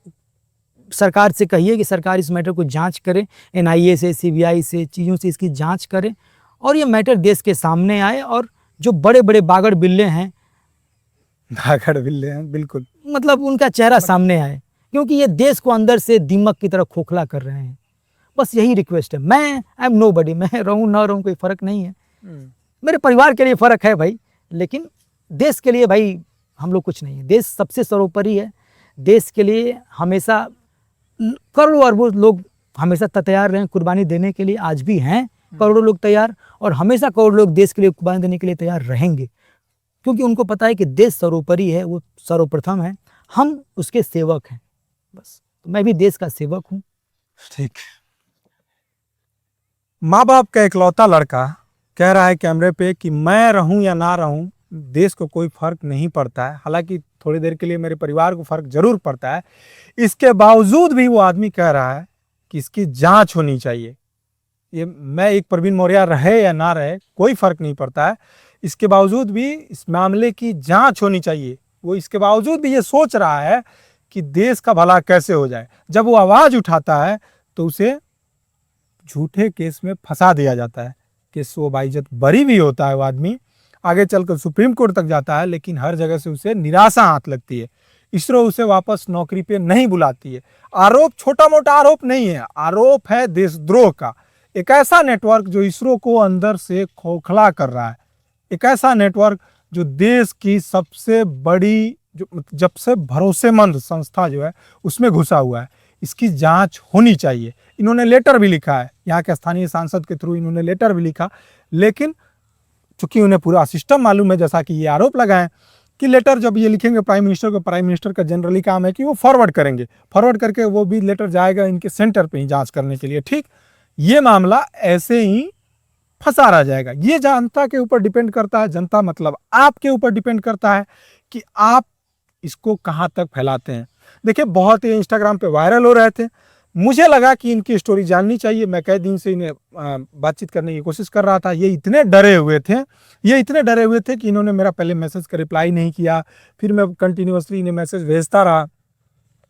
B: सरकार से कहिए कि सरकार इस मैटर को जांच करे, NIA से, CBI से, चीज़ों से इसकी जांच करे और ये मैटर देश के सामने आए और जो बड़े बड़े बागड़ बिल्ले हैं,
A: बिल्कुल, मतलब
B: उनका चेहरा सामने आए, क्योंकि ये देश को अंदर से दीमक की तरह खोखला कर रहे हैं। बस यही रिक्वेस्ट है। मैं आई एम नोबडी, मैं रहूं ना रहूं कोई फर्क नहीं है। मेरे परिवार के लिए फर्क है भाई, लेकिन देश के लिए भाई हम लोग कुछ नहीं है। देश सबसे सर्वोपरि है। देश के लिए हमेशा करोड़ों अरबों लोग हमेशा तैयार रहे कुर्बानी देने के लिए, आज भी हैं करोड़ों लोग तैयार और हमेशा करोड़ों लोग देश के लिए कुर्बानी देने के लिए तैयार रहेंगे, क्योंकि उनको पता है कि देश सर्वोपरि है, वो सर्वप्रथम है, हम उसके सेवक हैं। बस तो मैं भी देश का सेवक हूँ।
A: ठीक, माँ बाप का इकलौता लड़का कह रहा है कैमरे पे कि मैं रहूं या ना रहूं देश को कोई फर्क नहीं पड़ता है, हालांकि थोड़ी देर के लिए मेरे परिवार को फर्क जरूर पड़ता है, इसके बावजूद भी वो आदमी कह रहा है कि इसकी जांच होनी चाहिए। ये मैं एक प्रवीण मौर्य रहे या ना रहे कोई फर्क नहीं पड़ता है, इसके बावजूद भी इस मामले की जांच होनी चाहिए। वो इसके बावजूद भी ये सोच रहा है कि देश का भला कैसे हो जाए। जब वो आवाज़ उठाता है तो उसे झूठे केस में फंसा दिया जाता है, केस वो बाइज्जत बरी भी होता है वो आदमी, आगे चलकर सुप्रीम कोर्ट तक जाता है, लेकिन हर जगह से उसे निराशा हाथ लगती है। इसरो उसे वापस नौकरी पे नहीं बुलाती है। आरोप छोटा मोटा आरोप नहीं है, आरोप है देशद्रोह का। एक ऐसा नेटवर्क जो इसरो को अंदर से खोखला कर रहा है, एक ऐसा नेटवर्क जो देश की सबसे बड़ी जो जब से भरोसेमंद संस्था जो है उसमें घुसा हुआ है। इसकी जांच होनी चाहिए। इन्होंने लेटर भी लिखा है, यहाँ के स्थानीय सांसद के थ्रू इन्होंने लेटर भी लिखा, लेकिन चूंकि उन्हें पूरा सिस्टम मालूम है, जैसा कि ये आरोप लगाए कि लेटर जब ये लिखेंगे प्राइम मिनिस्टर को, प्राइम मिनिस्टर का जनरली काम है कि वो फॉरवर्ड करेंगे, फॉरवर्ड करके वो भी लेटर जाएगा इनके सेंटर पे ही जांच करने के लिए। ठीक, ये मामला ऐसे ही फंसा रह जाएगा। ये जनता के ऊपर डिपेंड करता है, जनता मतलब आपके ऊपर डिपेंड करता है कि आप इसको कहाँ तक फैलाते हैं। देखिए, बहुत ही इंस्टाग्राम पे वायरल हो रहे थे, मुझे लगा कि इनकी स्टोरी जाननी चाहिए। मैं कई दिन से इन्हें बातचीत करने की कोशिश कर रहा था। ये इतने डरे हुए थे कि इन्होंने मेरा पहले मैसेज का रिप्लाई नहीं किया, फिर मैं कंटिन्यूअसली इन्हें मैसेज भेजता रहा।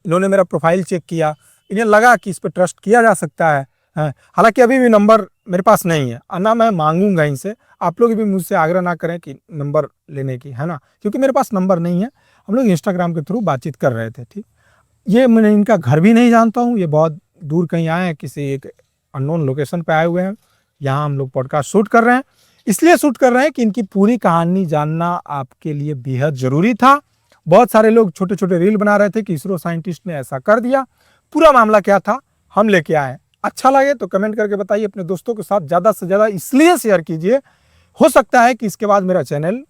A: इन्होंने मेरा प्रोफाइल चेक किया, इन्हें लगा कि इस पर ट्रस्ट किया जा सकता है। हालांकि अभी भी नंबर मेरे पास नहीं है, ना मैं मांगूंगा इनसे। आप लोग भी मुझसे आग्रह ना करें कि नंबर लेने की, है ना, क्योंकि मेरे पास नंबर नहीं है। हम लोग इंस्टाग्राम के थ्रू बातचीत कर रहे थे। ठीक, ये मैं इनका घर भी नहीं जानता हूँ, ये बहुत दूर कहीं आए हैं, किसी एक अननोन लोकेशन पे आए हुए हैं। यहाँ हम लोग पॉडकास्ट शूट कर रहे हैं, इसलिए शूट कर रहे हैं कि इनकी पूरी कहानी जानना आपके लिए बेहद ज़रूरी था। बहुत सारे लोग छोटे छोटे रील बना रहे थे कि इसरो साइंटिस्ट ने ऐसा कर दिया। पूरा मामला क्या था हम लेके आए। अच्छा लगे तो कमेंट करके बताइए, अपने दोस्तों के साथ ज़्यादा से ज़्यादा इसलिए शेयर कीजिए, हो सकता है कि इसके बाद मेरा चैनल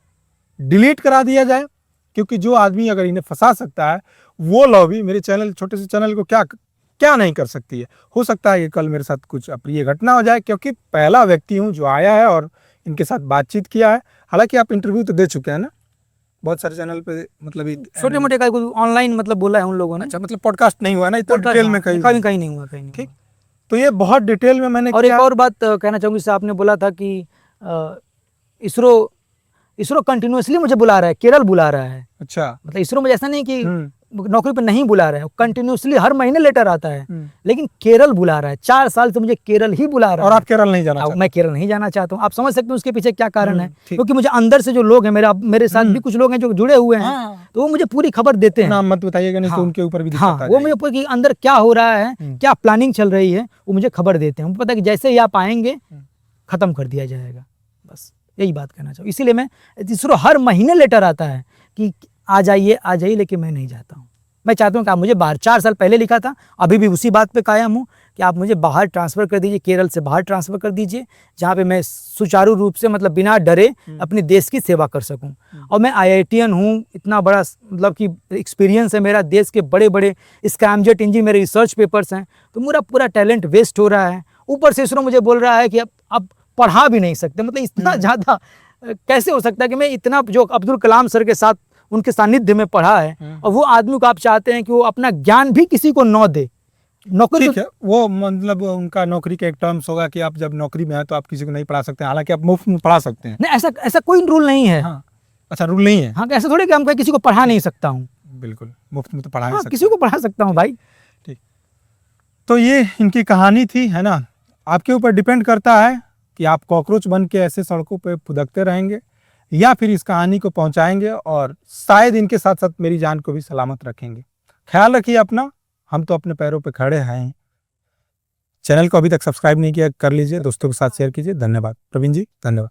A: डिलीट करा दिया जाए, क्योंकि जो आदमी अगर इन्हें फंसा सकता है वो लॉबी मेरे चैनल, छोटे से चैनल को क्या नहीं कर सकती है। हो सकता है कि कल मेरे साथ कुछ अप्रिय घटना हो जाए, क्योंकि पहला व्यक्ति हूँ जो आया है और इनके साथ बातचीत किया है। हालांकि आप इंटरव्यू तो दे चुके हैं ना बहुत सारे चैनल पे, मतलब
B: छोटे मोटे का ऑनलाइन मतलब बोला है उन लोगों ने।
A: अच्छा, मतलब पॉडकास्ट नहीं हुआ ना इतना डिटेल में? कहीं
B: नहीं हुआ, कहीं नहीं।
A: ठीक, तो ये बहुत डिटेल में मैंने
B: और एक और बात कहना चाहूँगी, जैसे आपने बोला था कि इसरो कंटिन्यूअसली मुझे बुला रहा है, केरल बुला रहा है।
A: अच्छा,
B: मतलब इसरो में ऐसा नहीं कि नौकरी पर नहीं बुला रहा है, कंटिन्यूअसली हर महीने लेटर आता है, लेकिन केरल बुला रहा है। 4 साल से मुझे केरल ही बुला रहा है।
A: और आप केरल नहीं जाना चाहते?
B: मैं केरल नहीं जाना चाहता हूँ। आप समझ सकते हैं उसके पीछे क्या कारण है, क्योंकि मुझे अंदर से जो लोग हैं, मेरे साथ भी कुछ लोग हैं जो जुड़े हुए हैं, तो वो मुझे पूरी खबर देते हैं।
A: नाम मत बताइएगा, नहीं तो उनके ऊपर भी दिक्कत आ जाएगी।
B: वो मुझे पूरी अंदर क्या हो रहा है, क्या प्लानिंग चल रही है, वो मुझे खबर देते हैं। मुझे पता है कि जैसे ही आप आएंगे खत्म कर दिया जाएगा। बस यही बात कहना चाहूँ। इसीलिए मैं इसरो हर महीने लेटर आता है कि आ जाइए, लेकिन मैं नहीं जाता हूँ। मैं चाहता हूँ कि आप मुझे बाहर, 4 साल पहले लिखा था, अभी भी उसी बात पे कायम हूँ कि आप मुझे बाहर ट्रांसफ़र कर दीजिए, केरल से बाहर ट्रांसफ़र कर दीजिए, जहाँ पे मैं सुचारू रूप से, मतलब बिना डरे अपने देश की सेवा कर सकूँ। और मैं IITian हूँ, इतना बड़ा मतलब कि एक्सपीरियंस है मेरा, देश के बड़े बड़े स्कैमजेट इंजन मेरे रिसर्च पेपर्स हैं, तो मेरा पूरा टैलेंट वेस्ट हो रहा है। ऊपर से इसरो मुझे बोल रहा है कि अब पढ़ा भी नहीं सकते। मतलब इतना ज़्यादा कैसे हो सकता है कि मैं इतना, जो अब्दुल कलाम सर के साथ उनके सानिध्य में पढ़ा है, और वो आदमी को आप चाहते हैं कि वो अपना ज्ञान भी किसी को न दे। नौकरी
A: ठीक है, वो मतलब उनका नौकरी का एक टर्म्स होगा कि आप जब नौकरी में हैं तो आप किसी को नहीं पढ़ा सकते, हालांकि आप मुफ्त में पढ़ा सकते हैं।
B: नहीं, ऐसा कोई रूल नहीं है।
A: हाँ, अच्छा, रूल नहीं है।
B: हाँ, ऐसा थोड़ी कि हम किसी को पढ़ा नहीं सकता हूँ।
A: बिल्कुल, मुफ्त में तो पढ़ा नहीं सकते,
B: किसी को पढ़ा सकता हूँ भाई।
A: ठीक, तो ये इनकी कहानी थी, है ना। आपके ऊपर डिपेंड करता है कि आप कॉकरोच बन के ऐसे सड़कों पे फुदकते रहेंगे, या फिर इस कहानी को पहुंचाएंगे और शायद इनके साथ साथ मेरी जान को भी सलामत रखेंगे। ख्याल रखिए अपना, हम तो अपने पैरों पे खड़े हैं। चैनल को अभी तक सब्सक्राइब नहीं किया, कर लीजिए, दोस्तों के साथ शेयर कीजिए। धन्यवाद प्रवीण जी, धन्यवाद।